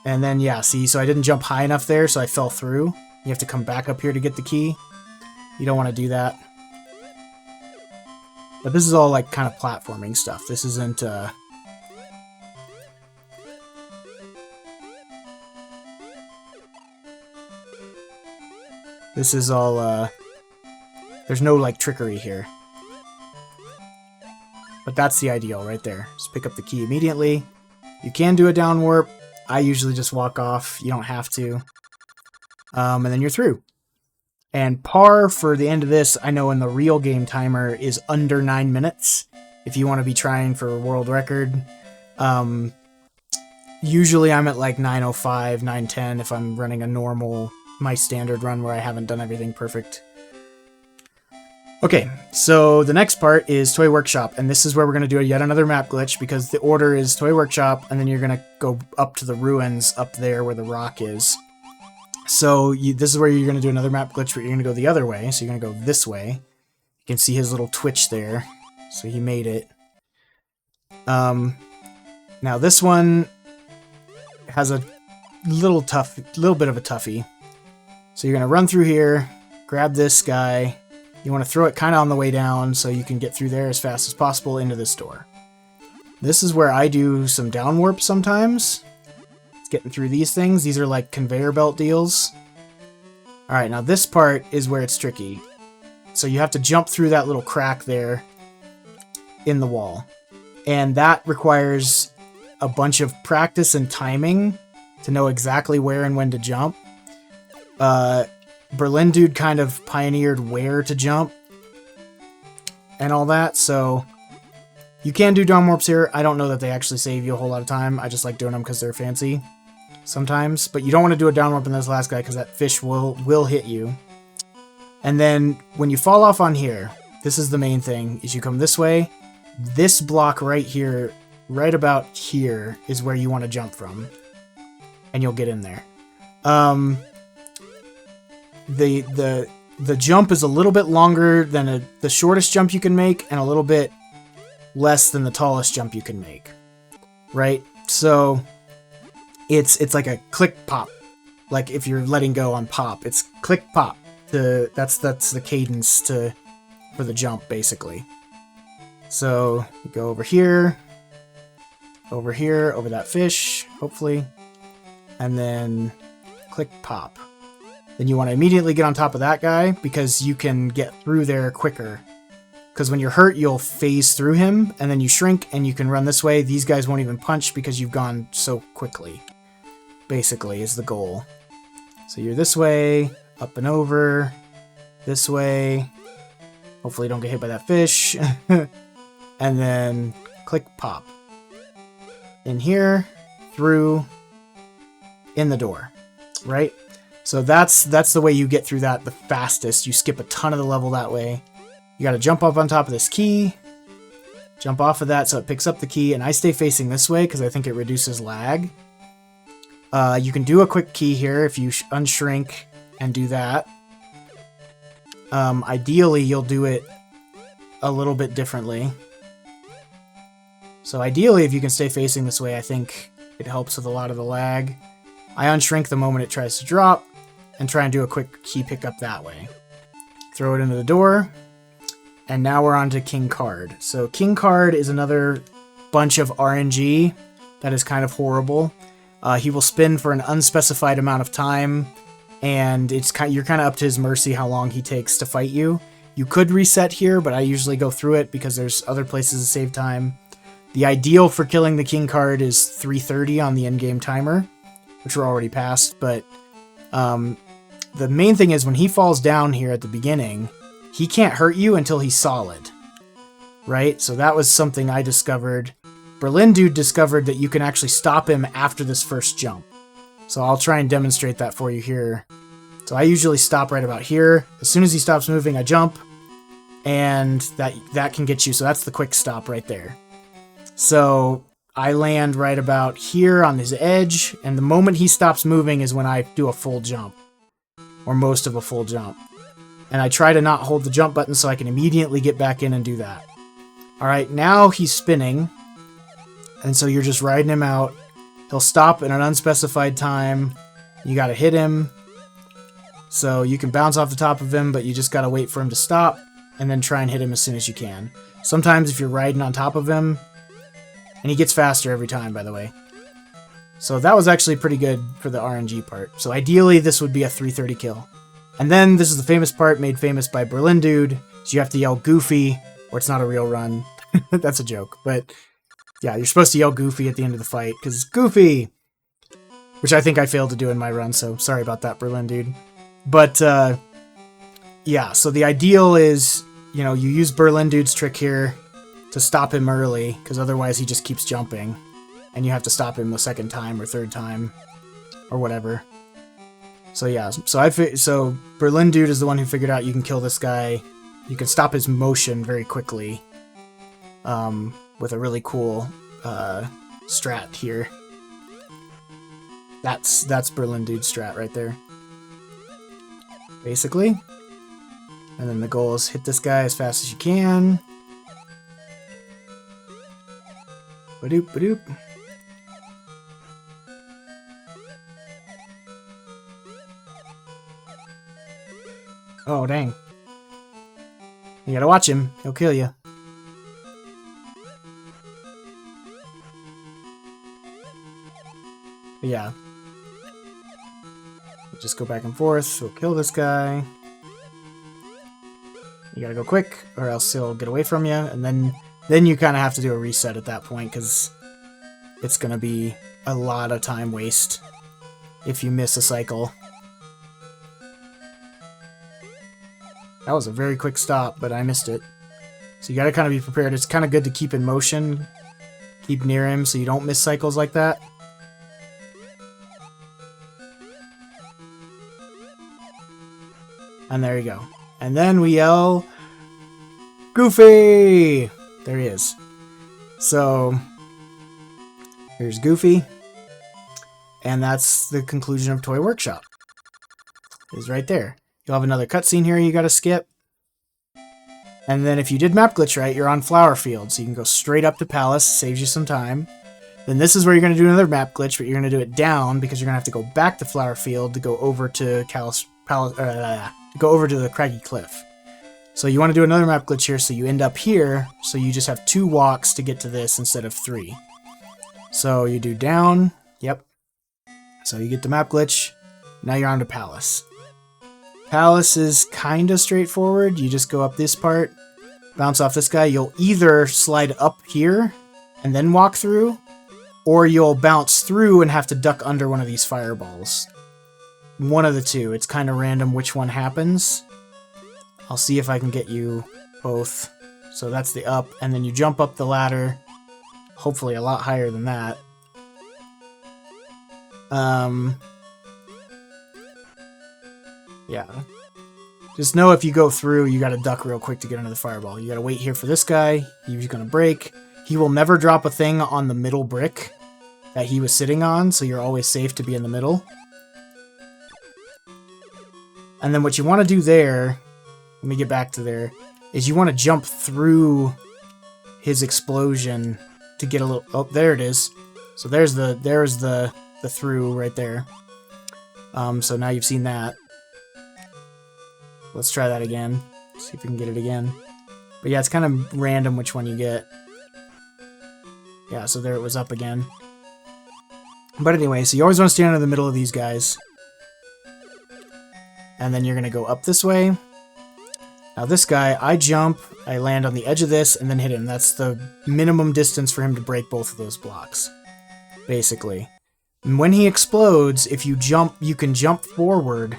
And then, yeah, see, so I didn't jump high enough there, so I fell through. You have to come back up here to get the key. You don't want to do that. But this is all, like, kind of platforming stuff. This isn't, This is all, there's no, like, trickery here. But that's the ideal right there. Just pick up the key immediately. You can do a down warp. I usually just walk off. You don't have to. And then you're through. And par for the end of this, I know in the real game timer, is under 9 minutes. If you want to be trying for a world record. Usually I'm at like 9:05, 9:10 if I'm running a normal, my standard run where I haven't done everything perfect. Okay, so the next part is Toy Workshop, and this is where we're going to do yet another map glitch, because the order is Toy Workshop, and then you're going to go up to the ruins up there where the rock is. So this is where you're going to do another map glitch, but you're going to go the other way, so you're going to go this way. You can see his little twitch there, so he made it. Now this one has a little bit of a toughie. So you're going to run through here, grab this guy. You You want to throw it kind of on the way down so you can get through there as fast as possible into this door. This is where I do some down warp sometimes. It's getting through these things. These are like conveyor belt deals. Alright, now this part is where it's tricky. So you have to jump through that little crack there in the wall. And that requires a bunch of practice and timing to know exactly where and when to jump. Berlin Dude kind of pioneered where to jump and all that, so you can do down warps here. I don't know that they actually save you a whole lot of time. I just like doing them because they're fancy sometimes. But you don't want to do a down warp in this last guy because that fish will hit you. And then when you fall off on here, this is the main thing, is you come this way. This block right here, right about here, is where you want to jump from. And you'll get in there. The jump is a little bit longer than the shortest jump you can make, and a little bit less than the tallest jump you can make, right? So it's like a click pop, like if you're letting go on pop, it's click pop. That's the cadence for the jump basically. So you go over here, over that fish, hopefully, and then click pop. Then you want to immediately get on top of that guy because you can get through there quicker. Because when you're hurt, you'll phase through him, and then you shrink, and you can run this way. These guys won't even punch because you've gone so quickly, basically, is the goal. So you're this way, up and over, this way. Hopefully you don't get hit by that fish. And then click pop. In here, through, in the door, right? So that's the way you get through that the fastest. You skip a ton of the level that way. You got to jump up on top of this key, jump off of that so it picks up the key, and I stay facing this way because I think it reduces lag. You can do a quick key here if you unshrink and do that. Ideally, you'll do it a little bit differently. So ideally, if you can stay facing this way, I think it helps with a lot of the lag. I unshrink the moment it tries to drop, and try and do a quick key pickup that way. Throw it into the door, and now we're on to King Card. So King Card is another bunch of RNG that is kind of horrible. He will spin for an unspecified amount of time, and you're kind of up to his mercy how long he takes to fight you. You could reset here, but I usually go through it because there's other places to save time. The ideal for killing the King Card is 3:30 on the endgame timer, which we're already past, but the main thing is when he falls down here at the beginning, he can't hurt you until he's solid, right? So that was something I discovered. Berlin Dude discovered that you can actually stop him after this first jump. So I'll try and demonstrate that for you here. So I usually stop right about here. As soon as he stops moving, I jump, and that can get you. So that's the quick stop right there. So I land right about here on his edge, and the moment he stops moving is when I do a full jump, or most of a full jump. And I try to not hold the jump button so I can immediately get back in and do that. Alright, now he's spinning, and so you're just riding him out. He'll stop in an unspecified time. You gotta hit him. So you can bounce off the top of him, but you just gotta wait for him to stop, and then try and hit him as soon as you can. Sometimes if you're riding on top of him, and he gets faster every time, by the way. So that was actually pretty good for the RNG part. So ideally, this would be a 3:30 kill. And then this is the famous part made famous by Berlin Dude. So you have to yell Goofy, or it's not a real run. That's a joke. But yeah, you're supposed to yell Goofy at the end of the fight, because Goofy! Which I think I failed to do in my run, so sorry about that, Berlin Dude. But yeah, so the ideal is, you know, you use Berlin Dude's trick here to stop him early, because otherwise he just keeps jumping. And you have to stop him the second time or third time, or whatever. So yeah, so Berlin Dude is the one who figured out you can kill this guy. You can stop his motion very quickly, with a really cool strat here. That's Berlin Dude's strat right there, basically. And then the goal is hit this guy as fast as you can. Badoop, badoop. Oh, dang. You gotta watch him. He'll kill you. But yeah. Just go back and forth. We'll kill this guy. You gotta go quick, or else he'll get away from you. And then you kind of have to do a reset at that point, because it's gonna be a lot of time waste if you miss a cycle. That was a very quick stop, but I missed it. So you gotta kind of be prepared. It's kind of good to keep in motion, keep near him so you don't miss cycles like that. And there you go. And then we yell, Goofy! There he is. So, here's Goofy. And that's the conclusion of Toy Workshop. Is right there. You'll have another cutscene here you gotta skip. And then if you did map glitch right, you're on Flower Field. So you can go straight up to Palace, saves you some time. Then this is where you're going to do another map glitch, but you're going to do it down because you're going to have to go back to Flower Field to go over to go over to the Craggy Cliff. So you want to do another map glitch here, so you end up here, so you just have 2 walks to get to this instead of 3. So you do down, yep. So you get the map glitch, now you're on to Palace. Palace is kind of straightforward. You just go up this part, bounce off this guy. You'll either slide up here and then walk through, or you'll bounce through and have to duck under one of these fireballs. One of the two. It's kind of random which one happens. I'll see if I can get you both. So that's the up, and then you jump up the ladder. Hopefully a lot higher than that. Yeah. Just know if you go through, you gotta duck real quick to get under the fireball. You gotta wait here for this guy. He's gonna break. He will never drop a thing on the middle brick that he was sitting on, so you're always safe to be in the middle. And then what you want to do there, let me get back to there, is you want to jump through his explosion to get a little... Oh, there it is. So there's the through right there. So now you've seen that. Let's try that again. See if we can get it again. But yeah, it's kind of random which one you get. Yeah, so there it was up again. But anyway, so you always want to stand in the middle of these guys. And then you're going to go up this way. Now this guy, I jump, I land on the edge of this, and then hit him. That's the minimum distance for him to break both of those blocks, basically. And when he explodes, if you jump, you can jump forward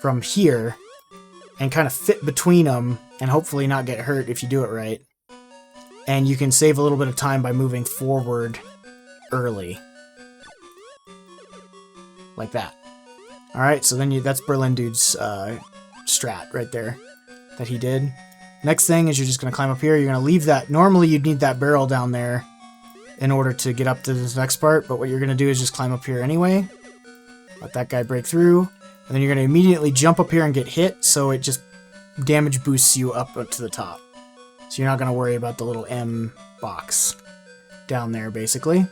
from here and kind of fit between them and hopefully not get hurt if you do it right. And you can save a little bit of time by moving forward early. Like that. Alright, so then that's Berlin Dude's strat right there that he did. Next thing is you're just going to climb up here. You're going to leave that. Normally you'd need that barrel down there in order to get up to this next part, but what you're going to do is just climb up here anyway. Let that guy break through. And then you're going to immediately jump up here and get hit, so it just damage boosts you up to the top. So you're not going to worry about the little M box down there, basically.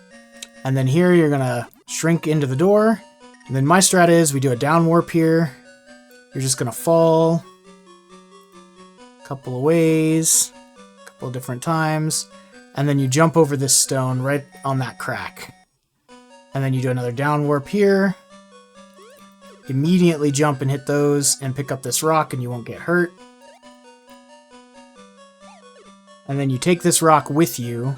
And then here you're going to shrink into the door. And then my strat is we do a down warp here. You're just going to fall a couple of ways, a couple of different times. And then you jump over this stone right on that crack. And then you do another down warp here. Immediately jump and hit those and pick up this rock and you won't get hurt. And then you take this rock with you,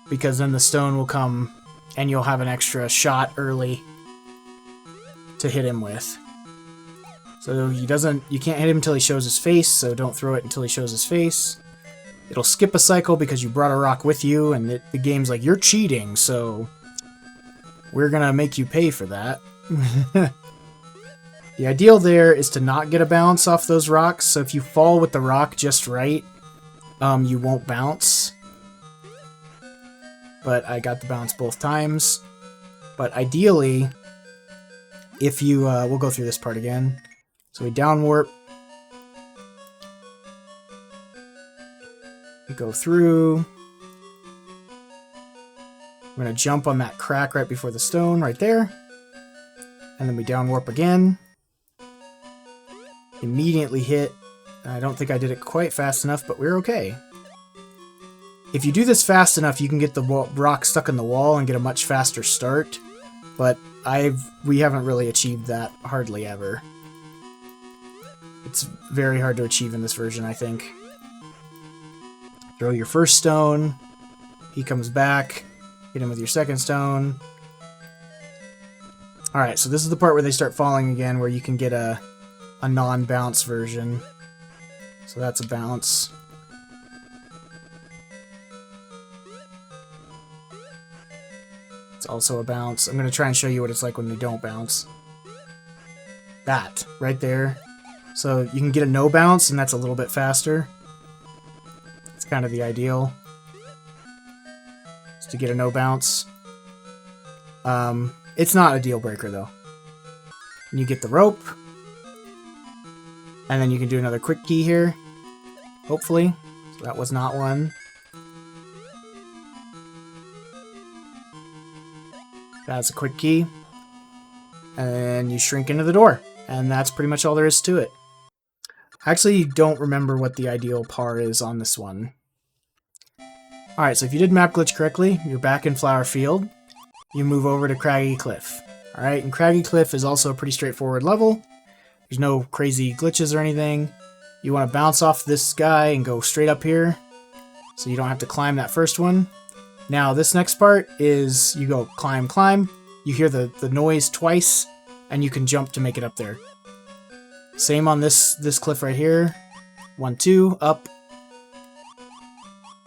because then the stone will come and you'll have an extra shot early to hit him with. So you can't hit him until he shows his face, so don't throw it until he shows his face. It'll skip a cycle because you brought a rock with you, and the game's like, you're cheating, so we're gonna make you pay for that. The ideal there is to not get a bounce off those rocks, so if you fall with the rock just right, you won't bounce. But I got the bounce both times. But ideally, if you, we'll go through this part again. So we down warp. We go through. We're going to jump on that crack right before the stone, right there. And then we down warp again. Immediately hit I don't think I did it quite fast enough, but we're okay. If you do this fast enough, you can get the rock stuck in the wall and get a much faster start, but we haven't really achieved that hardly ever. It's very hard to achieve in this version, I think. Throw your first stone, he comes back, hit him with your second stone. Alright, so this is the part where they start falling again, where you can get a non-bounce version. So that's a bounce. It's also a bounce. I'm going to try and show you what it's like when we don't bounce. That, right there. So you can get a no bounce, and that's a little bit faster. It's kind of the ideal. Is to get a no bounce. It's not a deal breaker, though. And you get the rope. And then you can do another quick key here. Hopefully. So that was not one. That's a quick key. And then you shrink into the door. And that's pretty much all there is to it. I actually don't remember what the ideal par is on this one. Alright, so if you did map glitch correctly, you're back in Flower Field. You move over to Craggy Cliff. Alright, and Craggy Cliff is also a pretty straightforward level. There's no crazy glitches or anything. You want to bounce off this guy and go straight up here, so you don't have to climb that first one. Now, this next part is you go climb, climb. You hear the noise twice, and you can jump to make it up there. Same on this cliff right here. 1, 2, up.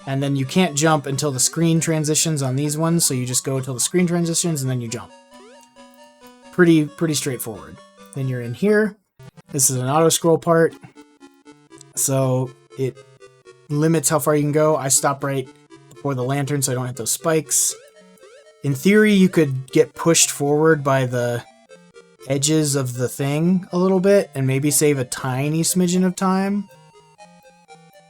And then you can't jump until the screen transitions on these ones, so you just go until the screen transitions and then you jump. Pretty straightforward. Then you're in here. This is an auto-scroll part, so it limits how far you can go. I stop right before the lantern so I don't hit those spikes. In theory, you could get pushed forward by the edges of the thing a little bit and maybe save a tiny smidgen of time,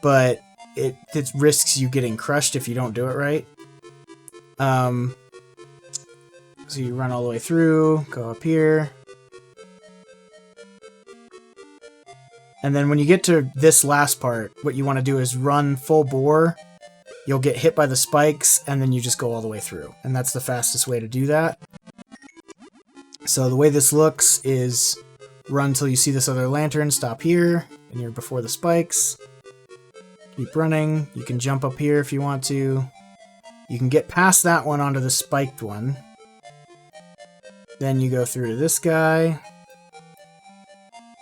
but it risks you getting crushed if you don't do it right. So you run all the way through, go up here. And then when you get to this last part, what you want to do is run full bore. You'll get hit by the spikes, and then you just go all the way through. And that's the fastest way to do that. So the way this looks is run till you see this other lantern, stop here, and you're before the spikes. Keep running. You can jump up here if you want to. You can get past that one onto the spiked one. Then you go through to this guy.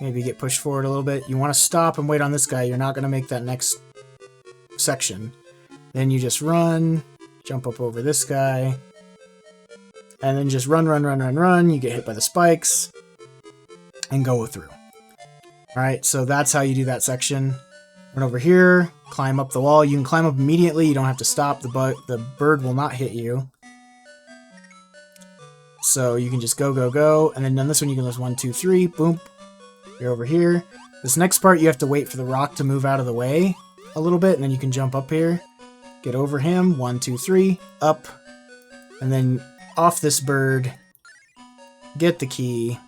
Maybe get pushed forward a little bit. You want to stop and wait on this guy. You're not going to make that next section. Then you just run, jump up over this guy, and then just run. You get hit by the spikes, and go through. Alright, so that's how you do that section. Run over here, climb up the wall. You can climb up immediately. You don't have to stop. The bird will not hit you. So you can just go, and then on this one you can just 1, 2, 3, boom. You're over here. This next part you have to wait for the rock to move out of the way a little bit, and then you can jump up here. Get over him, 1, 2, 3, up, and then off this bird, get the key,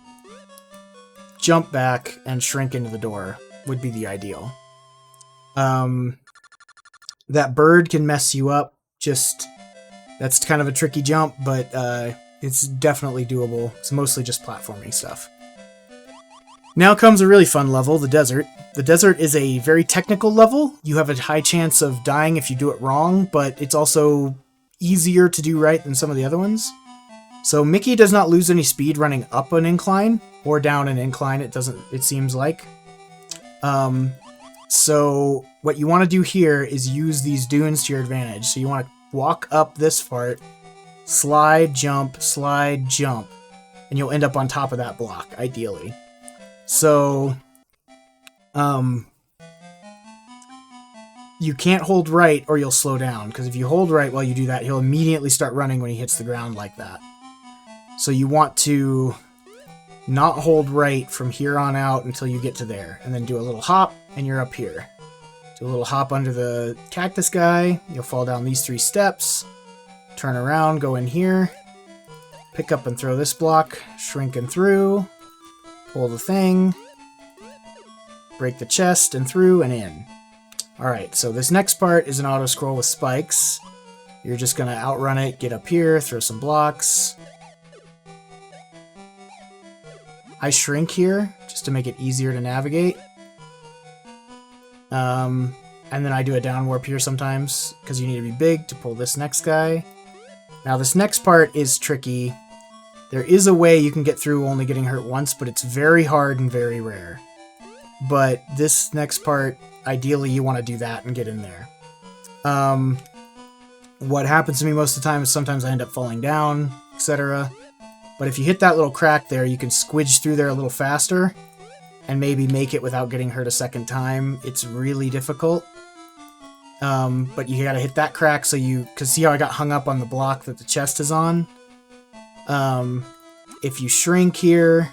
jump back, and shrink into the door would be the ideal. That bird can mess you up, that's kind of a tricky jump, but it's definitely doable. It's mostly just platforming stuff. Now comes a really fun level, the desert. The desert is a very technical level. You have a high chance of dying if you do it wrong, but it's also easier to do right than some of the other ones. So Mickey does not lose any speed running up an incline or down an incline, it seems like. So what you want to do here is use these dunes to your advantage. So you want to walk up this part, slide, jump, and you'll end up on top of that block, ideally. So, you can't hold right or you'll slow down, because if you hold right while you do that, he'll immediately start running when he hits the ground like that. So you want to not hold right from here on out until you get to there, and then do a little hop, and you're up here. Do a little hop under the cactus guy, you'll fall down these 3 steps, turn around, go in here, pick up and throw this block, shrinking through, pull the thing, break the chest and through and in. Alright, so this next part is an auto-scroll with spikes. You're just going to outrun it, get up here, throw some blocks. I shrink here, just to make it easier to navigate. And then I do a down warp here sometimes, because you need to be big to pull this next guy. Now this next part is tricky. There is a way you can get through only getting hurt once, but it's very hard and very rare. But this next part, ideally you want to do that and get in there. What happens to me most of the time is sometimes I end up falling down, etc. But if you hit that little crack there, you can squidge through there a little faster and maybe make it without getting hurt a second time. It's really difficult. But you gotta hit that crack so you... Because see how I got hung up on the block that the chest is on? If you shrink here,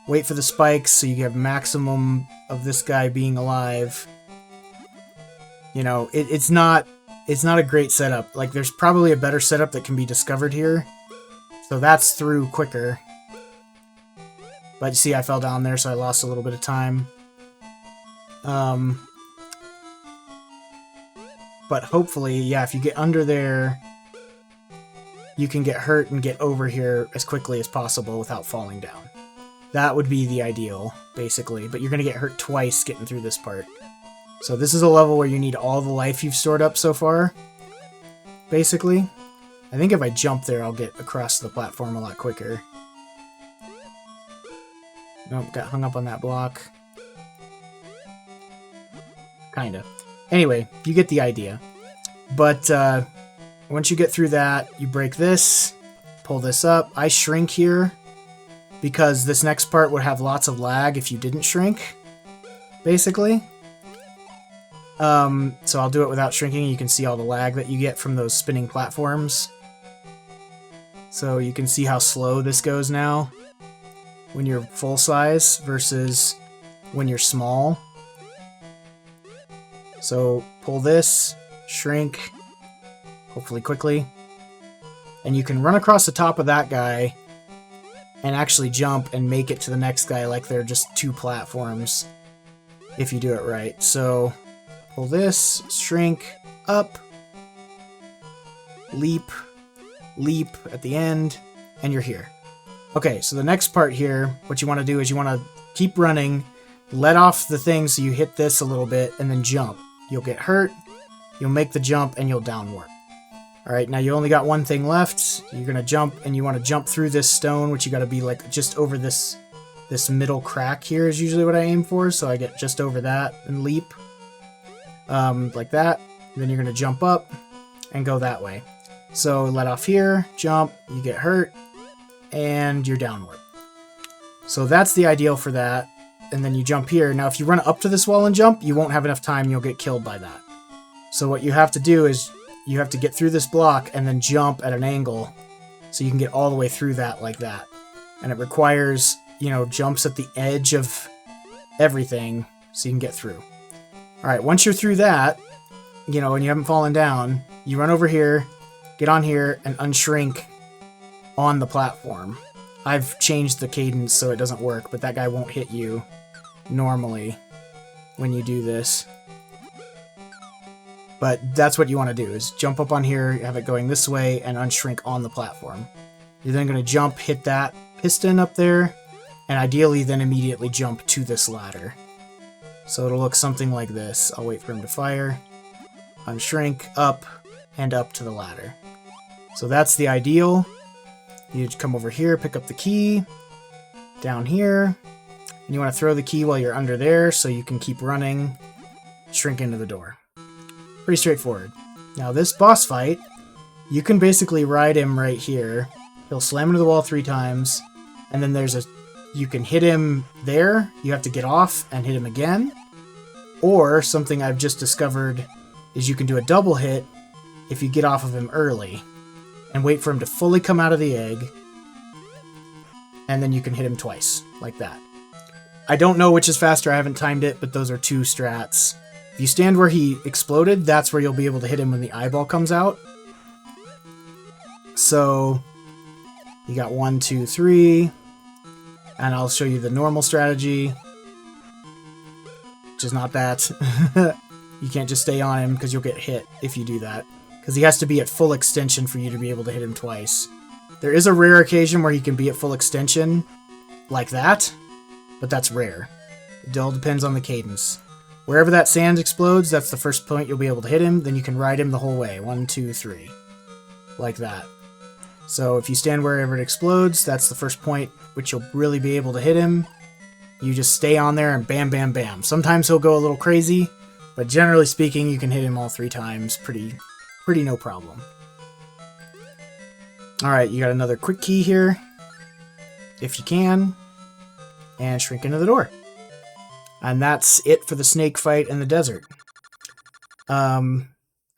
wait for the spikes so you have maximum of this guy being alive. You know, it's not a great setup. Like, there's probably a better setup that can be discovered here. So that's through quicker. But you see, I fell down there, so I lost a little bit of time. But hopefully, yeah, if you get under there, you can get hurt and get over here as quickly as possible without falling down. That would be the ideal, basically. But you're going to get hurt twice getting through this part. So this is a level where you need all the life you've stored up so far, basically. I think if I jump there, I'll get across the platform a lot quicker. Nope, got hung up on that block. Kinda. Anyway, you get the idea. But once you get through that, you break this, pull this up. I shrink here because this next part would have lots of lag if you didn't shrink, basically. So I'll do it without shrinking. You can see all the lag that you get from those spinning platforms. So you can see how slow this goes now when you're full size versus when you're small. So pull this, shrink, hopefully quickly, and you can run across the top of that guy and actually jump and make it to the next guy like they're just two platforms if you do it right. So pull this, shrink, up, leap, leap at the end, and you're here. Okay, so the next part here, what you want to do is you want to keep running, let off the thing so you hit this a little bit, and then jump. You'll get hurt, you'll make the jump, and you'll down warp. Alright, now you only got one thing left. You're going to jump, and you want to jump through this stone, which you got to be like just over this middle crack here is usually what I aim for, so I get just over that and leap. Like that. And then you're going to jump up and go that way. So let off here, jump, you get hurt, and you're downward. So that's the ideal for that. And then you jump here. Now if you run up to this wall and jump, you won't have enough time, you'll get killed by that. So what you have to do is you have to get through this block and then jump at an angle so you can get all the way through that like that. And it requires, you know, jumps at the edge of everything so you can get through. Alright, once you're through that, you know, and you haven't fallen down, you run over here, get on here, and unshrink on the platform. I've changed the cadence so it doesn't work, but that guy won't hit you normally when you do this. But that's what you want to do, is jump up on here, have it going this way, and unshrink on the platform. You're then going to jump, hit that piston up there, and ideally then immediately jump to this ladder. So it'll look something like this. I'll wait for him to fire, unshrink, up, and up to the ladder. So that's the ideal. You come over here, pick up the key, down here, and you want to throw the key while you're under there so you can keep running, shrink into the door. Pretty straightforward. Now this boss fight, you can basically ride him right here. He'll slam into the wall 3 times, and then you can hit him there, you have to get off and hit him again. Or, something I've just discovered, is you can do a double hit if you get off of him early, and wait for him to fully come out of the egg, and then you can hit him twice, like that. I don't know which is faster, I haven't timed it, but those are 2 strats. If you stand where he exploded, that's where you'll be able to hit him when the eyeball comes out. So, you got 1, 2, 3, and I'll show you the normal strategy. which is not that. You can't just stay on him because you'll get hit if you do that. Because he has to be at full extension for you to be able to hit him twice. There is a rare occasion where he can be at full extension like that, but that's rare. It all depends on the cadence. Wherever that sand explodes, that's the first point you'll be able to hit him, then you can ride him the whole way. 1, 2, 3. Like that. So if you stand wherever it explodes, that's the first point which you'll really be able to hit him. You just stay on there and bam, bam, bam. Sometimes he'll go a little crazy, but generally speaking, you can hit him all 3 times pretty no problem. Alright, you got another quick key here, if you can, and shrink into the door. And that's it for the snake fight in the desert.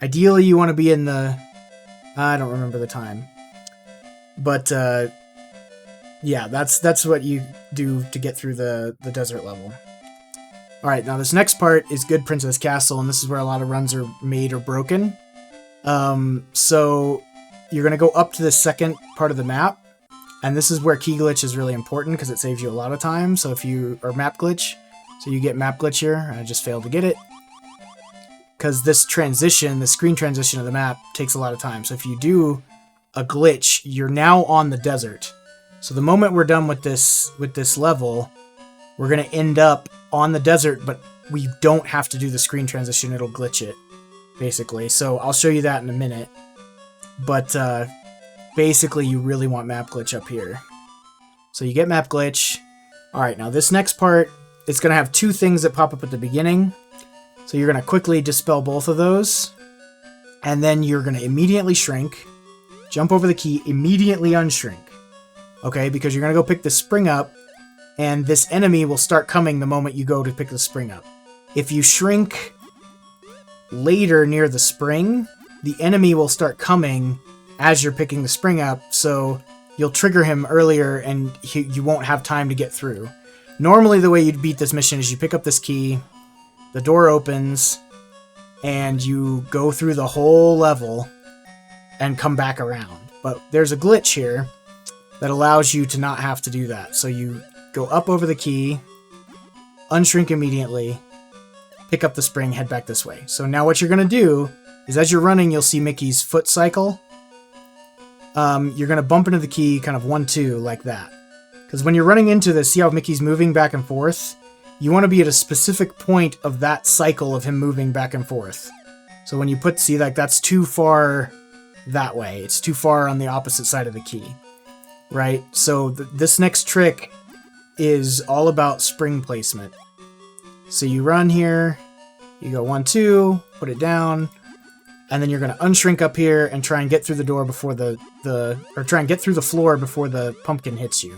Ideally, you want to be in the... I don't remember the time. But, yeah, that's what you do to get through the desert level. Alright, now this next part is Good Princess Castle, and this is where a lot of runs are made or broken. So you're going to go up to the second part of the map, and this is where key glitch is really important because it saves you a lot of time. So if you... or map glitch. So you get map glitch here. I just failed to get it. Because this transition, the screen transition of the map, takes a lot of time. So if you do a glitch, you're now on the desert. So the moment we're done with this level, we're going to end up on the desert, but we don't have to do the screen transition. It'll glitch it, basically. So I'll show you that in a minute. But basically, you really want map glitch up here. So you get map glitch. Alright, now this next part... it's going to have 2 things that pop up at the beginning. So you're going to quickly dispel both of those. And then you're going to immediately shrink. Jump over the key, immediately unshrink. Okay, because you're going to go pick the spring up. And this enemy will start coming the moment you go to pick the spring up. If you shrink later near the spring, the enemy will start coming as you're picking the spring up. So you'll trigger him earlier and you won't have time to get through. Normally, the way you'd beat this mission is you pick up this key, the door opens, and you go through the whole level and come back around. But there's a glitch here that allows you to not have to do that. So you go up over the key, unshrink immediately, pick up the spring, head back this way. So now what you're going to do is as you're running, you'll see Mickey's foot cycle. You're going to bump into the key kind of 1, 2 like that. Because when you're running into this, see how Mickey's moving back and forth? You want to be at a specific point of that cycle of him moving back and forth. So when you see, like, that's too far that way. It's too far on the opposite side of the key. Right? So this next trick is all about spring placement. So you run here, you go 1, 2, put it down, and then you're going to unshrink up here and try and get through the door before or try and get through the floor before the pumpkin hits you.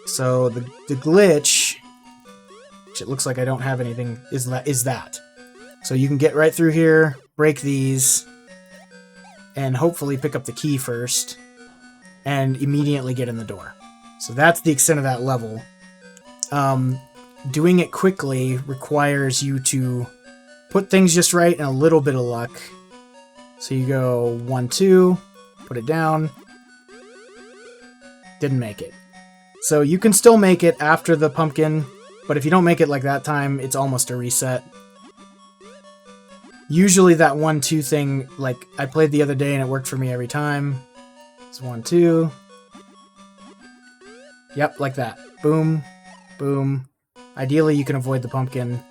So the glitch, which it looks like I don't have anything, is that. So you can get right through here, break these, and hopefully pick up the key first, and immediately get in the door. So that's the extent of that level. Doing it quickly requires you to put things just right and a little bit of luck. So you go 1, 2, put it down, didn't make it. So you can still make it after the pumpkin, but if you don't make it like that time, it's almost a reset. Usually that 1, 2 thing, like I played the other day and it worked for me every time. It's 1, 2. Yep, like that. Boom, boom. Ideally you can avoid the pumpkin.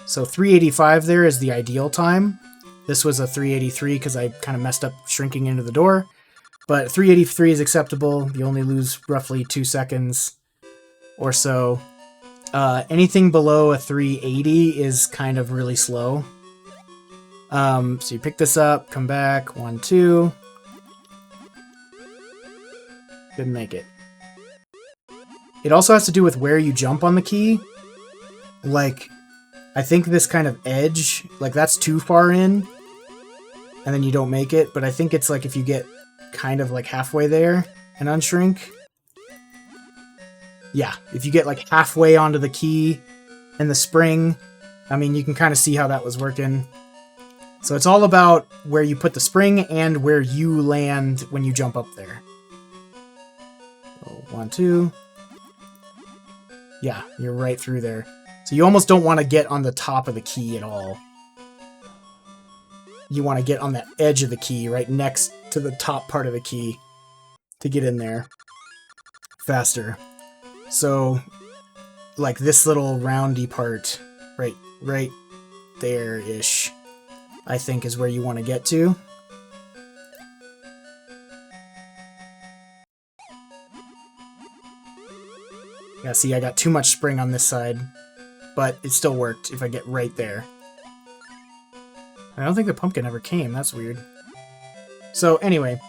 So 385 there is the ideal time. This was a 383 because I kind of messed up shrinking into the door. But 383 is acceptable. You only lose roughly 2 seconds or so. Anything below a 380 is kind of really slow. So you pick this up, come back, 1, 2. Didn't make it. It also has to do with where you jump on the key. Like, I think this kind of edge, like that's too far in, and then you don't make it. But I think it's like if you get kind of like halfway there and unshrink. Yeah, if you get like halfway onto the key and the spring, I mean, you can kind of see how that was working. So it's all about where you put the spring and where you land when you jump up there. So 1, 2. Yeah, you're right through there. So you almost don't want to get on the top of the key at all. You want to get on that edge of the key, right next to the top part of the key, to get in there faster. So, like this little roundy part, right there-ish, I think is where you want to get to. Yeah, see, I got too much spring on this side, but it still worked if I get right there. I don't think the pumpkin ever came, that's weird. So anyway,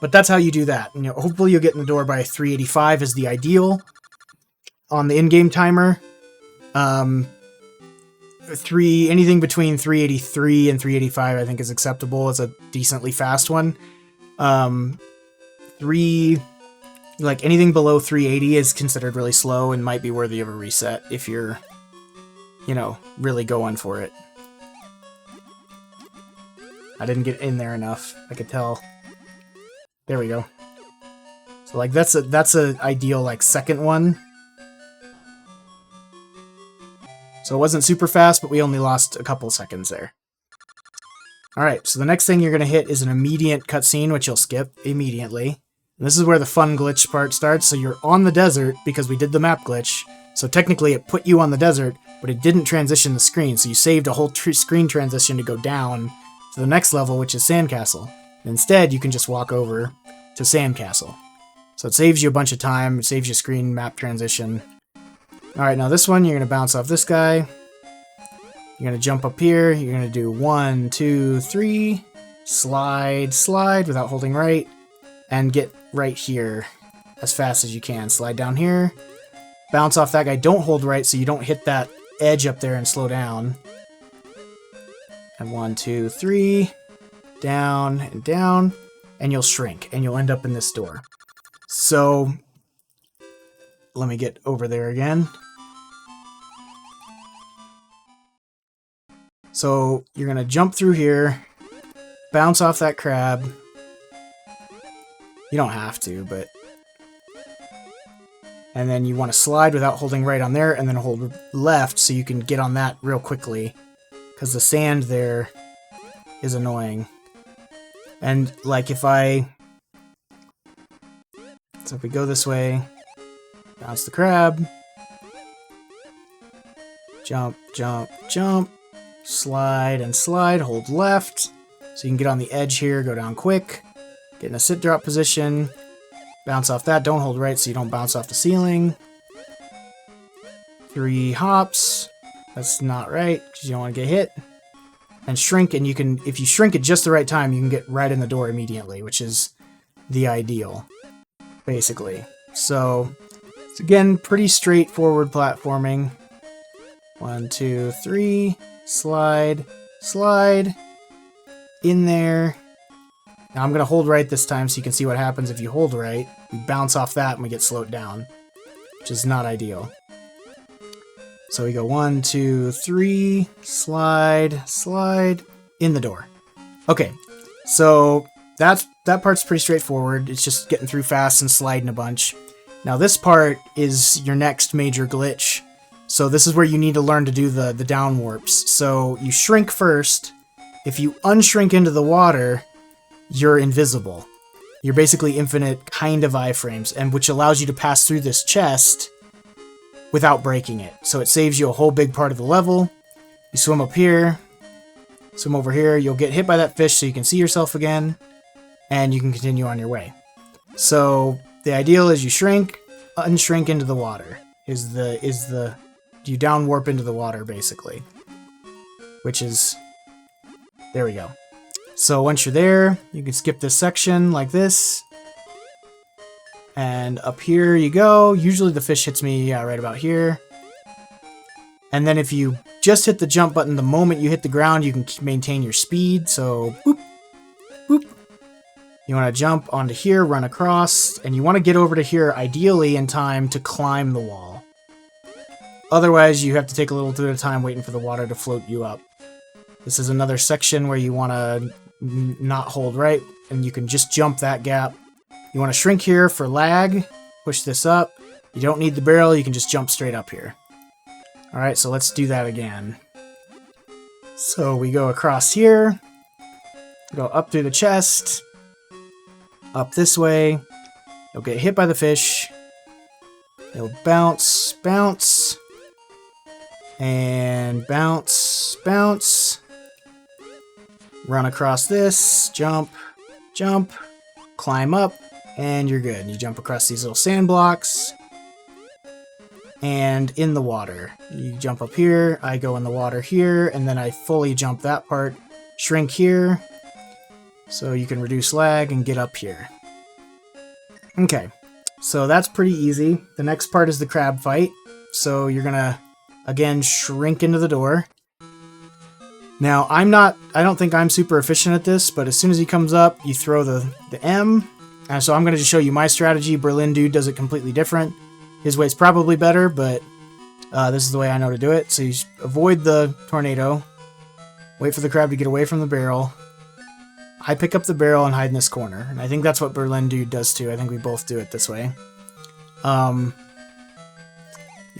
but that's how you do that. You know, hopefully you'll get in the door by 385 is the ideal on the in-game timer. Anything between 383 and 385 I think is acceptable. It's a decently fast one. Like anything below 380 is considered really slow and might be worthy of a reset if you're, you know, really going for it. I didn't get in there enough. I could tell. There we go. So like that's a ideal like second one. So it wasn't super fast, but we only lost a couple seconds there. Alright, so the next thing you're going to hit is an immediate cutscene, which you'll skip immediately. And this is where the fun glitch part starts. So you're on the desert, because we did the map glitch. So technically it put you on the desert, but it didn't transition the screen. So you saved a whole screen transition to go down to the next level, which is Sandcastle. And instead, you can just walk over to Sandcastle. So it saves you a bunch of time, it saves you screen map transition. Alright, now this one, you're going to bounce off this guy. You're going to jump up here. You're going to do 1, 2, 3. Slide, slide without holding right. And get right here as fast as you can. Slide down here. Bounce off that guy. Don't hold right so you don't hit that edge up there and slow down. And 1, 2, 3. Down and down. And you'll shrink. And you'll end up in this door. So let me get over there again. So you're going to jump through here, bounce off that crab. You don't have to, but... And then you want to slide without holding right on there, and then hold left so you can get on that real quickly. Because the sand there is annoying. And, like, if I... So if we go this way, bounce the crab, jump, jump, jump, slide and slide, hold left, so you can get on the edge here, go down quick, get in a sit drop position, bounce off that, don't hold right so you don't bounce off the ceiling, 3 hops, that's not right, because you don't want to get hit, and shrink, and you can, if you shrink at just the right time, you can get right in the door immediately, which is the ideal, basically. So, it's again, pretty straightforward platforming. 1, 2, 3, slide, slide, in there. Now I'm going to hold right this time so you can see what happens if you hold right. We bounce off that and we get slowed down, which is not ideal. So we go 1, 2, 3, slide, slide, in the door. Okay, so that part's pretty straightforward. It's just getting through fast and sliding a bunch. Now this part is your next major glitch. So this is where you need to learn to do the down warps. So you shrink first. If you unshrink into the water, you're invisible. You're basically infinite kind of iframes, and which allows you to pass through this chest without breaking it. So it saves you a whole big part of the level. You swim up here, swim over here, you'll get hit by that fish so you can see yourself again, and you can continue on your way. So the ideal is you shrink, unshrink into the water. You down warp into the water, basically. Which is... There we go. So once you're there, you can skip this section like this. And up here you go. Usually the fish hits me right about here. And then if you just hit the jump button the moment you hit the ground, you can maintain your speed. So, boop, boop. You want to jump onto here, run across, and you want to get over to here, ideally in time to climb the wall. Otherwise, you have to take a little bit of time waiting for the water to float you up. This is another section where you want to not hold right, and you can just jump that gap. You want to shrink here for lag, push this up, You don't need the barrel, you can just jump straight up here. Alright, so let's do that again. So we go across here, go up through the chest, up this way, you'll get hit by the fish, it'll bounce, bounce, and bounce, bounce, run across this, jump, jump, climb up, and you're good. You jump across these little sand blocks, and in the water. You jump up here, I go in the water here, and then I fully jump that part, shrink here, so you can reduce lag and get up here. Okay, so that's pretty easy. The next part is the crab fight. So you're gonna, again, shrink into the door. Now, I don't think I'm super efficient at this, but as soon as he comes up, you throw the M. And so I'm gonna just show you my strategy. Berlin Dude does it completely different. His way's probably better, but this is the way I know to do it. So you avoid the tornado, wait for the crab to get away from the barrel. I pick up the barrel and hide in this corner, and I think that's what Berlin Dude does too. I think we both do it this way. You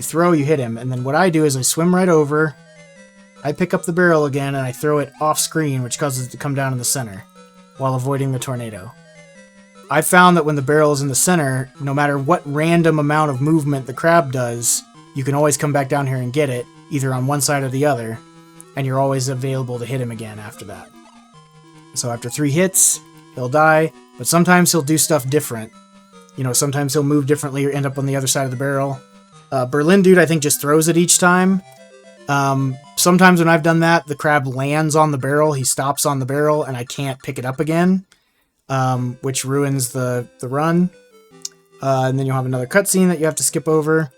throw, you hit him, and then what I do is I swim right over, I pick up the barrel again, and I throw it off screen, which causes it to come down in the center, while avoiding the tornado. I found that when the barrel is in the center, no matter what random amount of movement the crab does, you can always come back down here and get it, either on one side or the other, and you're always available to hit him again after that. So after 3 hits, he'll die, but sometimes he'll do stuff different. You know, sometimes he'll move differently or end up on the other side of the barrel. Berlin Dude, I think, just throws it each time. Sometimes when I've done that, the crab lands on the barrel, he stops on the barrel, and I can't pick it up again, which ruins the run. And then you'll have another cutscene that you have to skip over,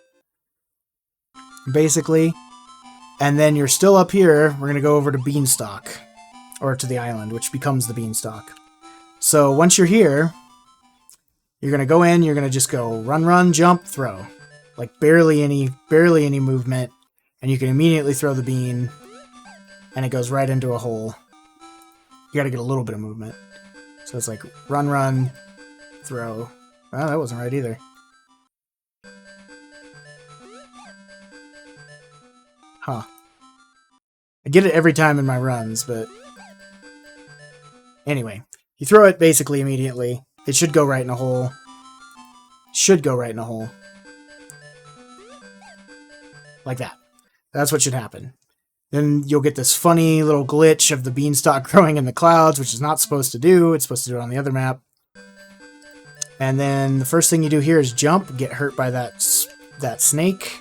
basically. And then you're still up here. We're going to go over to Beanstalk, or to the island, which becomes the Beanstalk. So once you're here, you're going to go in, you're going to just go run, run, jump, throw. Like barely any movement, and you can immediately throw the bean, and it goes right into a hole. You got to get a little bit of movement. So it's like run, run, throw. Oh, that wasn't right either. Huh. I get it every time in my runs, but anyway, you throw it basically immediately. It should go right in a hole. Should go right in a hole. Like that. That's what should happen. Then you'll get this funny little glitch of the beanstalk growing in the clouds, which is not supposed to do. It's supposed to do it on the other map. And then the first thing you do here is jump, get hurt by that snake.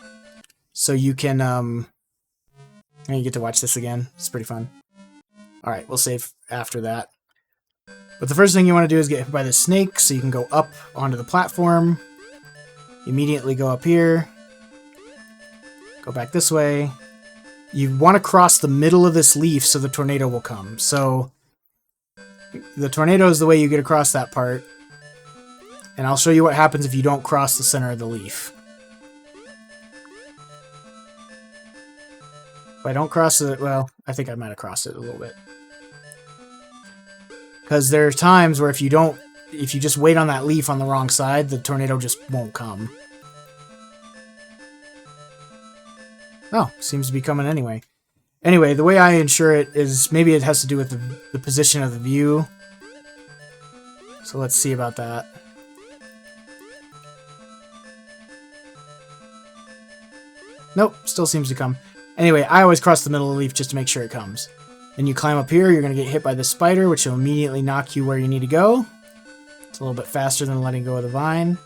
So you can, and you get to watch this again. It's pretty fun. Alright, we'll save after that. But the first thing you want to do is get hit by the snake, so you can go up onto the platform. Immediately go up here. Go back this way. You want to cross the middle of this leaf so the tornado will come. So the tornado is the way you get across that part. And I'll show you what happens if you don't cross the center of the leaf. If I don't cross it, well, I think I might have crossed it a little bit. Because there are times where if you just wait on that leaf on the wrong side, the tornado just won't come. Oh, seems to be coming anyway. Anyway, the way I ensure it is, maybe it has to do with the position of the view. So let's see about that. Nope, still seems to come. Anyway, I always cross the middle of the leaf just to make sure it comes. Then you climb up here, you're going to get hit by this spider, which will immediately knock you where you need to go. It's a little bit faster than letting go of the vine.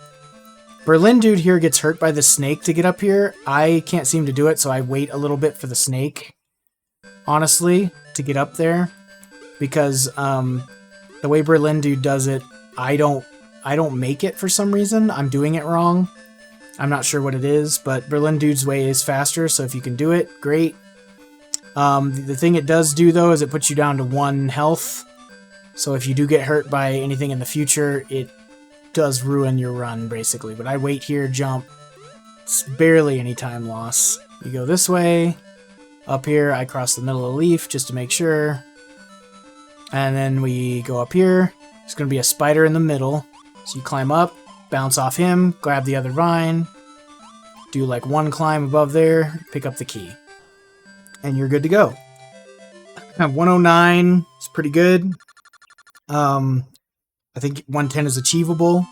Berlin Dude here gets hurt by the snake to get up here. I can't seem to do it, so I wait a little bit for the snake, honestly, to get up there. Because the way Berlin Dude does it, I don't make it for some reason. I'm doing it wrong. I'm not sure what it is, but Berlin Dude's way is faster, so if you can do it, great. The thing it does do, though, is it puts you down to 1 health. So if you do get hurt by anything in the future, it does ruin your run, basically. But I wait here, jump. It's barely any time loss. You go this way. Up here, I cross the middle of the leaf just to make sure. And then we go up here. There's going to be a spider in the middle. So you climb up, bounce off him, grab the other vine, do like one climb above there, pick up the key, and you're good to go. 109 is pretty good. I think 110 is achievable,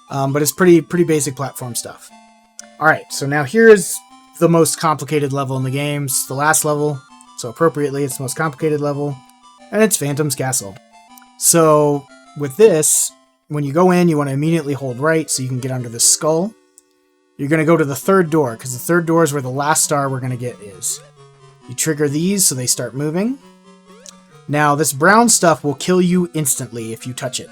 but it's pretty basic platform stuff. Alright, so now here's the most complicated level in the game. It's the last level, so appropriately it's the most complicated level, and it's Phantom's Castle. So with this, when you go in, you want to immediately hold right so you can get under the skull. You're going to go to the third door, because the third door is where the last star we're going to get is. You trigger these so they start moving. Now, this brown stuff will kill you instantly if you touch it.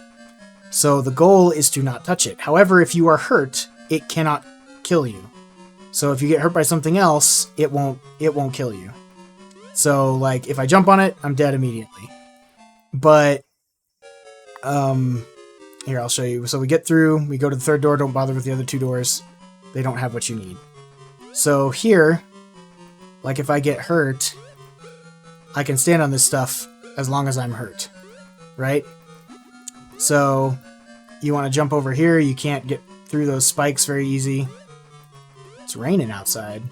So the goal is to not touch it. However, if you are hurt, it cannot kill you. So if you get hurt by something else, it won't kill you. So, like, if I jump on it, I'm dead immediately. But, here, I'll show you. So we get through, we go to the third door, don't bother with the other two doors. They don't have what you need. So here, like if I get hurt, I can stand on this stuff as long as I'm hurt, right? So you want to jump over here, you can't get through those spikes very easy. It's raining outside.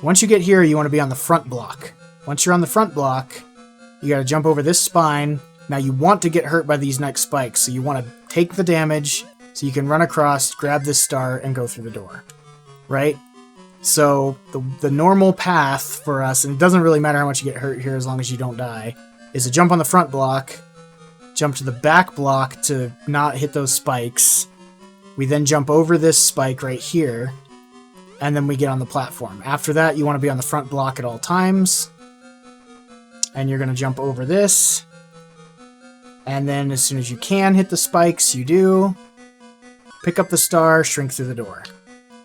Once you get here, you want to be on the front block. Once you're on the front block, you got to jump over this spine. Now you want to get hurt by these next spikes, so you want to take the damage so you can run across, grab this star, and go through the door, right? So the normal path for us, and it doesn't really matter how much you get hurt here as long as you don't die, is to jump on the front block, jump to the back block to not hit those spikes. We then jump over this spike right here, and then we get on the platform. After that, you want to be on the front block at all times, and you're going to jump over this, and then as soon as you can hit the spikes, you do. Pick up the star, shrink through the door.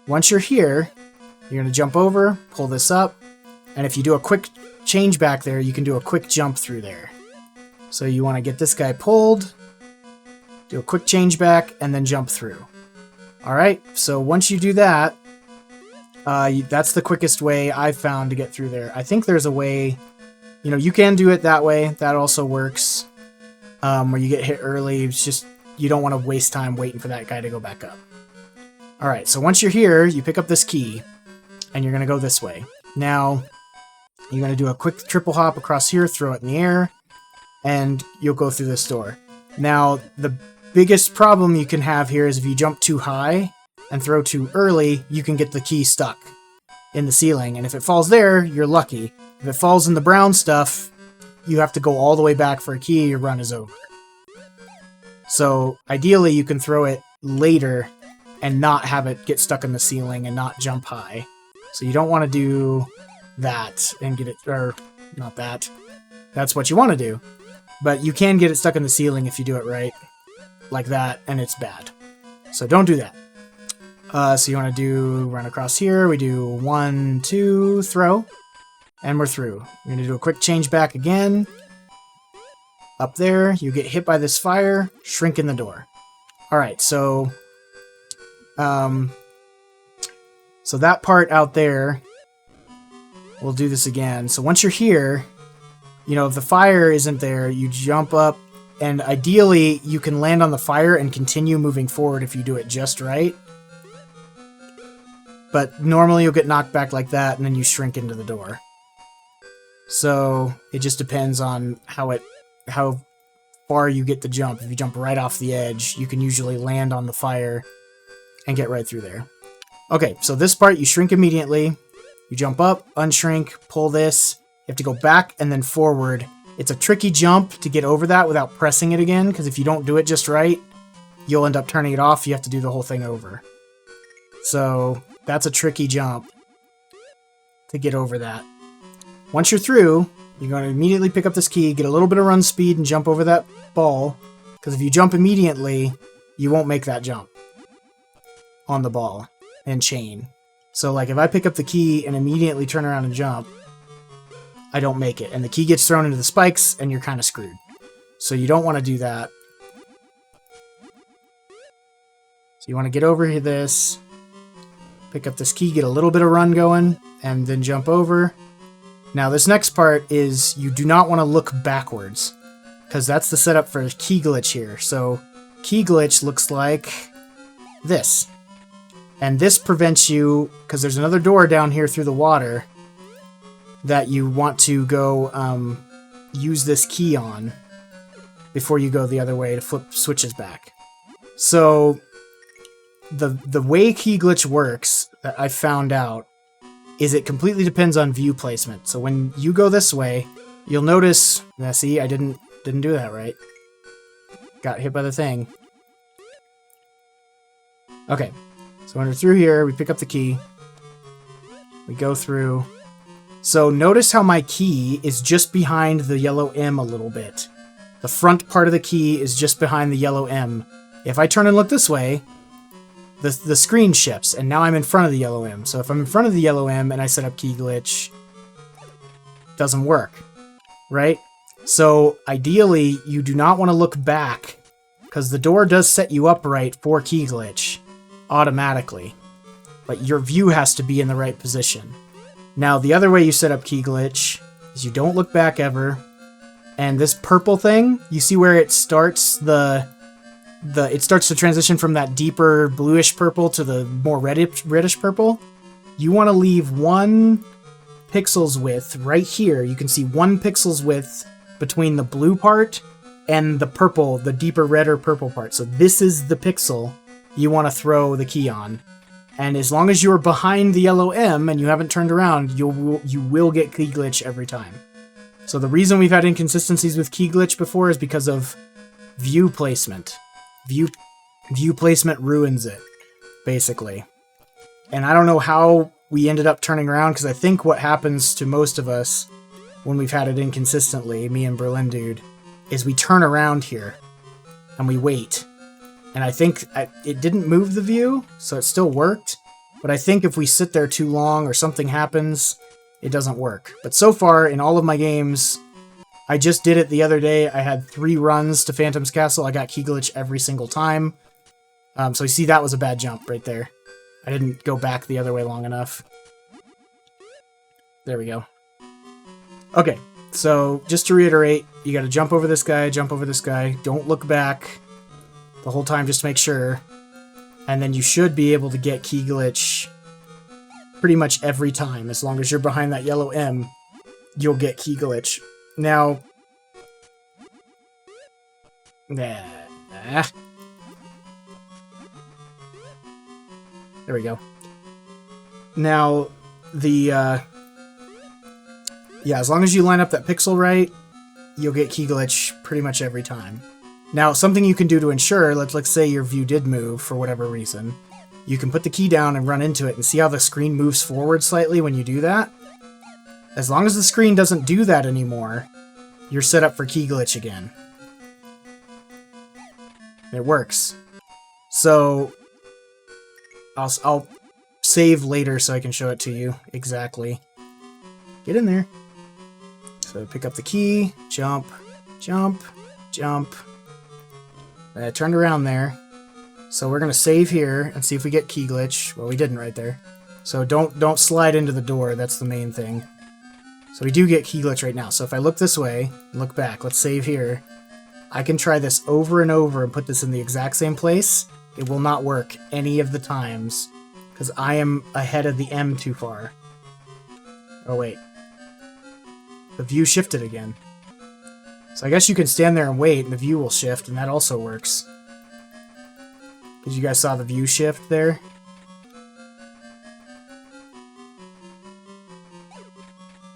Once you're here, you're going to jump over, pull this up, and if you do a quick change back there, you can do a quick jump through there. So you want to get this guy pulled, do a quick change back, and then jump through. Alright, so once you do that, that's the quickest way I've found to get through there. I think there's a way, you can do it that way. That also works. Where you get hit early, it's just, you don't want to waste time waiting for that guy to go back up. Alright, so once you're here, you pick up this key, and you're going to go this way. Now, you're going to do a quick triple hop across here, throw it in the air, and you'll go through this door. Now, the biggest problem you can have here is if you jump too high and throw too early, you can get the key stuck in the ceiling, and if it falls there, you're lucky. If it falls in the brown stuff, you have to go all the way back for a key, your run is over. So, ideally, you can throw it later and not have it get stuck in the ceiling and not jump high. So you don't want to do that and get it, or not that. That's what you want to do. But you can get it stuck in the ceiling if you do it right, like that, and it's bad. So don't do that. So you want to run across here, we do 1, 2, throw, and we're through. We're going to do a quick change back again. Up there, you get hit by this fire, shrink in the door. Alright, so that part out there, we'll do this again. So once you're here, if the fire isn't there, you jump up, and ideally you can land on the fire and continue moving forward if you do it just right. But normally you'll get knocked back like that, and then you shrink into the door. So it just depends on how far you get the jump. If you jump right off the edge, you can usually land on the fire and get right through there. Okay, so this part, you shrink immediately. You jump up, unshrink, pull this. You have to go back and then forward. It's a tricky jump to get over that without pressing it again, because if you don't do it just right, you'll end up turning it off. You have to do the whole thing over. So that's a tricky jump to get over that. Once you're through, you're going to immediately pick up this key, get a little bit of run speed, and jump over that ball, because if you jump immediately, you won't make that jump on the ball and chain. So like if I pick up the key and immediately turn around and jump, I don't make it, and the key gets thrown into the spikes, and you're kind of screwed. So you don't want to do that. So you want to get over here this, pick up this key, get a little bit of run going, and then jump over. Now this next part is you do not want to look backwards, because that's the setup for a key glitch here. So key glitch looks like this. And this prevents you, because there's another door down here through the water that you want to go use this key on before you go the other way to flip switches back. So the way key glitch works that I found out is it completely depends on view placement. So when you go this way, you'll notice, now see, I didn't do that right. Got hit by the thing. Okay, so when we're through here, we pick up the key. We go through. So notice how my key is just behind the yellow M a little bit. The front part of the key is just behind the yellow M. If I turn and look this way, the screen shifts, and now I'm in front of the yellow M. So if I'm in front of the yellow M and I set up key glitch, it doesn't work, right? So ideally, you do not want to look back, because the door does set you up right for key glitch automatically, but your view has to be in the right position. Now, the other way you set up key glitch is you don't look back ever, and this purple thing, you see where it starts it starts to transition from that deeper bluish purple to the more reddish purple. You want to leave 1 pixel's width right here. You can see 1 pixel's width between the blue part and the purple, the deeper red or purple part. So this is the pixel you want to throw the key on. And as long as you're behind the yellow M and you haven't turned around, you will get key glitch every time. So the reason we've had inconsistencies with key glitch before is because of view placement. View placement ruins it, basically. And I don't know how we ended up turning around, because I think what happens to most of us when we've had it inconsistently, me and Berlin Dude, is we turn around here and we wait. And I think it didn't move the view, so it still worked. But I think if we sit there too long or something happens, it doesn't work. But so far, in all of my games, I just did it the other day. I had 3 runs to Phantom's Castle. I got key glitch every single time. So you see, that was a bad jump right there. I didn't go back the other way long enough. There we go. Okay, so just to reiterate, you gotta jump over this guy, don't look back the whole time, just make sure. And then you should be able to get key glitch pretty much every time. As long as you're behind that yellow M, you'll get key glitch. Now, there we go. Now, yeah, as long as you line up that pixel right, you'll get key glitch pretty much every time. Now, something you can do to ensure, let's say your view did move for whatever reason, you can put the key down and run into it and see how the screen moves forward slightly when you do that? As long as the screen doesn't do that anymore, you're set up for key glitch again. It works. So, I'll save later so I can show it to you exactly. Get in there. So pick up the key, jump, jump, jump. I turned around there. So we're gonna save here and see if we get key glitch. Well, we didn't right there. So don't slide into the door, that's the main thing. So we do get key glitch right now. So if I look this way, look back, let's save here. I can try this over and over and put this in the exact same place. It will not work any of the times, because I am ahead of the M too far. Oh wait. The view shifted again. So I guess you can stand there and wait and the view will shift, and that also works. Because you guys saw the view shift there?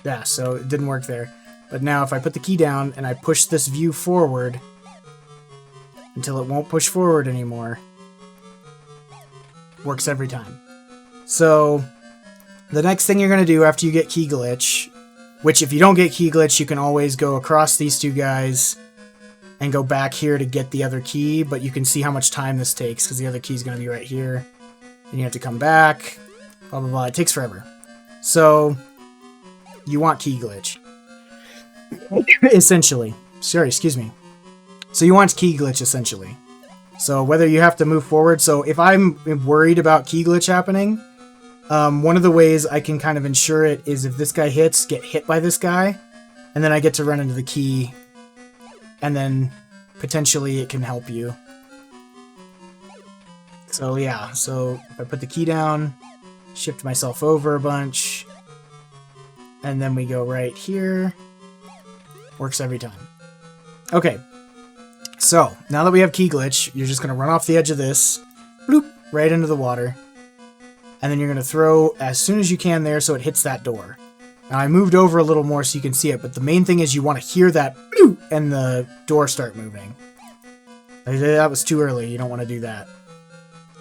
Yeah, so it didn't work there. But now if I put the key down and I push this view forward until it won't push forward anymore, works every time. So the next thing you're going to do after you get key glitch, which if you don't get key glitch, you can always go across these two guys and go back here to get the other key, but you can see how much time this takes because the other key is going to be right here. And you have to come back, blah, blah, blah. It takes forever. So you want key glitch. Essentially. Sorry, excuse me. So you want key glitch, essentially. So whether you have to move forward. So if I'm worried about key glitch happening, one of the ways I can kind of ensure it is if this guy hits, get hit by this guy, and then I get to run into the key, and then potentially it can help you. So yeah, so if I put the key down, shift myself over a bunch, and then we go right here. Works every time. Okay, so now that we have key glitch, you're just going to run off the edge of this, bloop, right into the water, and then you're going to throw as soon as you can there so it hits that door. Now I moved over a little more so you can see it, but the main thing is you want to hear that bloop, and the door start moving. That was too early, you don't want to do that.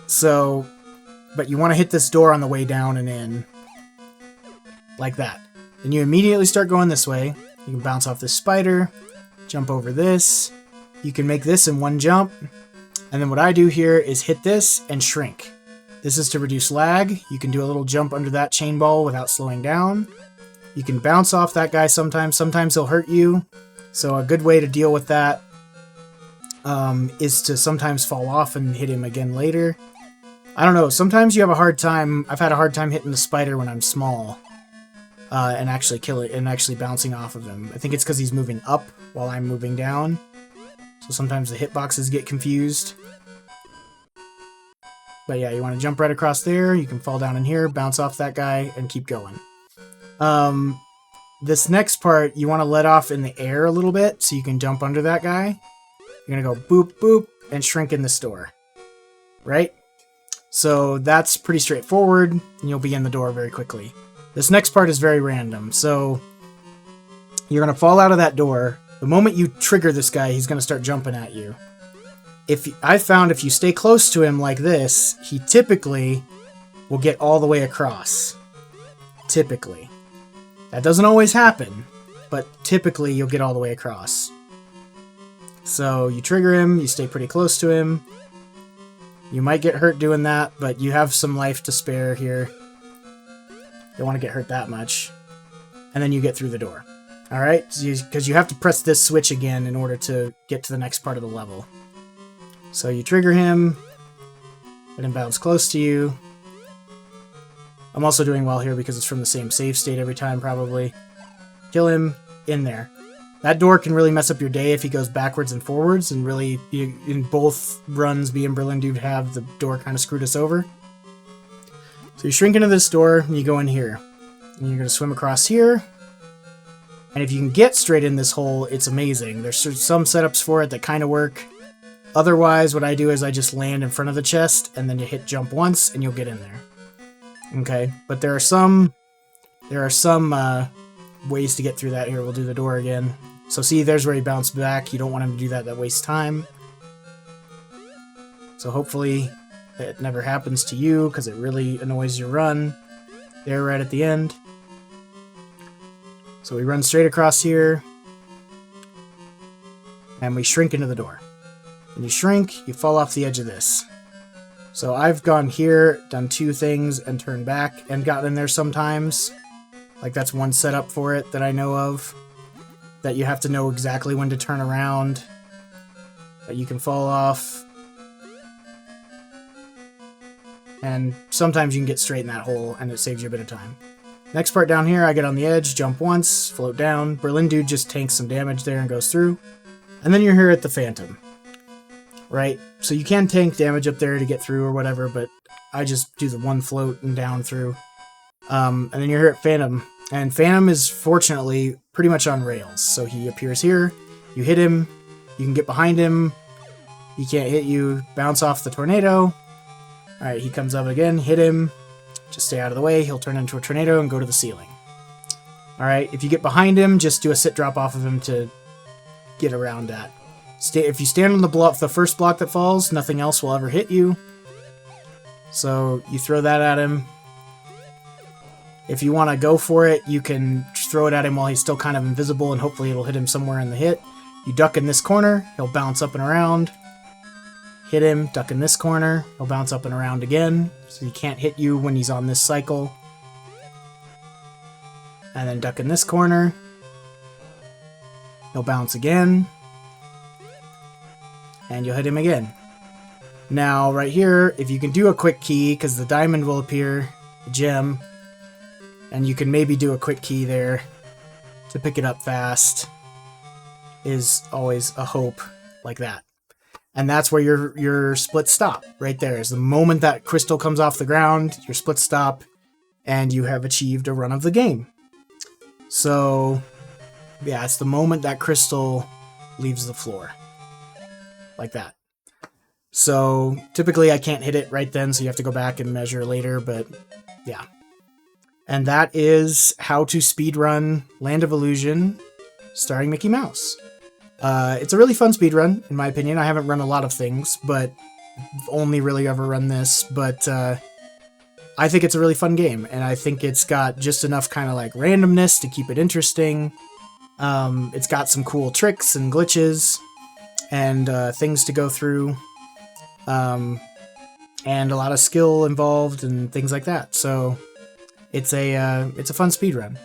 So, but you want to hit this door on the way down and in, like that. Then you immediately start going this way. You can bounce off this spider, jump over this. You can make this in one jump. And then what I do here is hit this and shrink. This is to reduce lag. You can do a little jump under that chain ball without slowing down. You can bounce off that guy sometimes. Sometimes he'll hurt you. So a good way to deal with that is to sometimes fall off and hit him again later. I don't know. Sometimes you have a hard time. I've had a hard time hitting the spider when I'm small. And actually kill it, and actually bouncing off of him. I think it's because he's moving up while I'm moving down. So sometimes the hitboxes get confused. But yeah, you want to jump right across there. You can fall down in here, bounce off that guy, and keep going. This next part, you want to let off in the air a little bit so you can jump under that guy. You're going to go boop, boop, and shrink in this door. Right? So that's pretty straightforward, and you'll be in the door very quickly. This next part is very random, so you're going to fall out of that door. The moment you trigger this guy, he's going to start jumping at you. I found if you stay close to him like this, he typically will get all the way across. Typically. That doesn't always happen, but typically you'll get all the way across. So you trigger him, you stay pretty close to him. You might get hurt doing that, but you have some life to spare here. Don't want to get hurt that much. And then you get through the door. Alright? Because you have to press this switch again in order to get to the next part of the level. So you trigger him. Let him bounce close to you. I'm also doing well here because it's from the same save state every time, probably. Kill him. In there. That door can really mess up your day if he goes backwards and forwards, and really, in both runs, me and Berlin Dude have the door kind of screwed us over. So you shrink into this door, and you go in here. And you're going to swim across here. And if you can get straight in this hole, it's amazing. There's some setups for it that kind of work. Otherwise, what I do is I just land in front of the chest, and then you hit jump once, and you'll get in there. Okay? But there are some ways to get through that here. We'll do the door again. So see, there's where he bounced back. You don't want him to do that. That wastes time. So hopefully it never happens to you, because it really annoys your run. There, right at the end. So we run straight across here. And we shrink into the door. When you shrink, you fall off the edge of this. So I've gone here, done two things, and turned back, and gotten in there sometimes. Like, that's one setup for it that I know of. That you have to know exactly when to turn around. That you can fall off. And sometimes you can get straight in that hole, and it saves you a bit of time. Next part down here, I get on the edge, jump once, float down. Berlin Dude just tanks some damage there and goes through. And then you're here at the Phantom. Right? So you can tank damage up there to get through or whatever, but I just do the one float and down through. And then you're here at Phantom. And Phantom is, fortunately, pretty much on rails. So he appears here, you hit him, you can get behind him, he can't hit you, bounce off the tornado. Alright, he comes up again, hit him, just stay out of the way, he'll turn into a tornado and go to the ceiling. Alright, if you get behind him, just do a sit drop off of him to get around that. If you stand on the first block that falls, nothing else will ever hit you. So you throw that at him. If you want to go for it, you can throw it at him while he's still kind of invisible, and hopefully it'll hit him somewhere in the hit. You duck in this corner, he'll bounce up and around. Hit him, duck in this corner, he'll bounce up and around again, so he can't hit you when he's on this cycle. And then duck in this corner. He'll bounce again. And you'll hit him again. Now, right here, if you can do a quick key, because the diamond will appear, the gem, and you can maybe do a quick key there to pick it up fast, is always a hope like that. And that's where your split stop right there is the moment that crystal comes off the ground, your split stop, and you have achieved a run of the game. So yeah, it's the moment that crystal leaves the floor. Like that. So typically I can't hit it right then, so you have to go back and measure later, but yeah. And that is how to speedrun Land of Illusion starring Mickey Mouse. It's a really fun speedrun, in my opinion. I haven't run a lot of things, but only really ever run this, but I think it's a really fun game, and I think it's got just enough kind of like randomness to keep it interesting. It's got some cool tricks and glitches and things to go through, and a lot of skill involved and things like that. So it's a fun speedrun.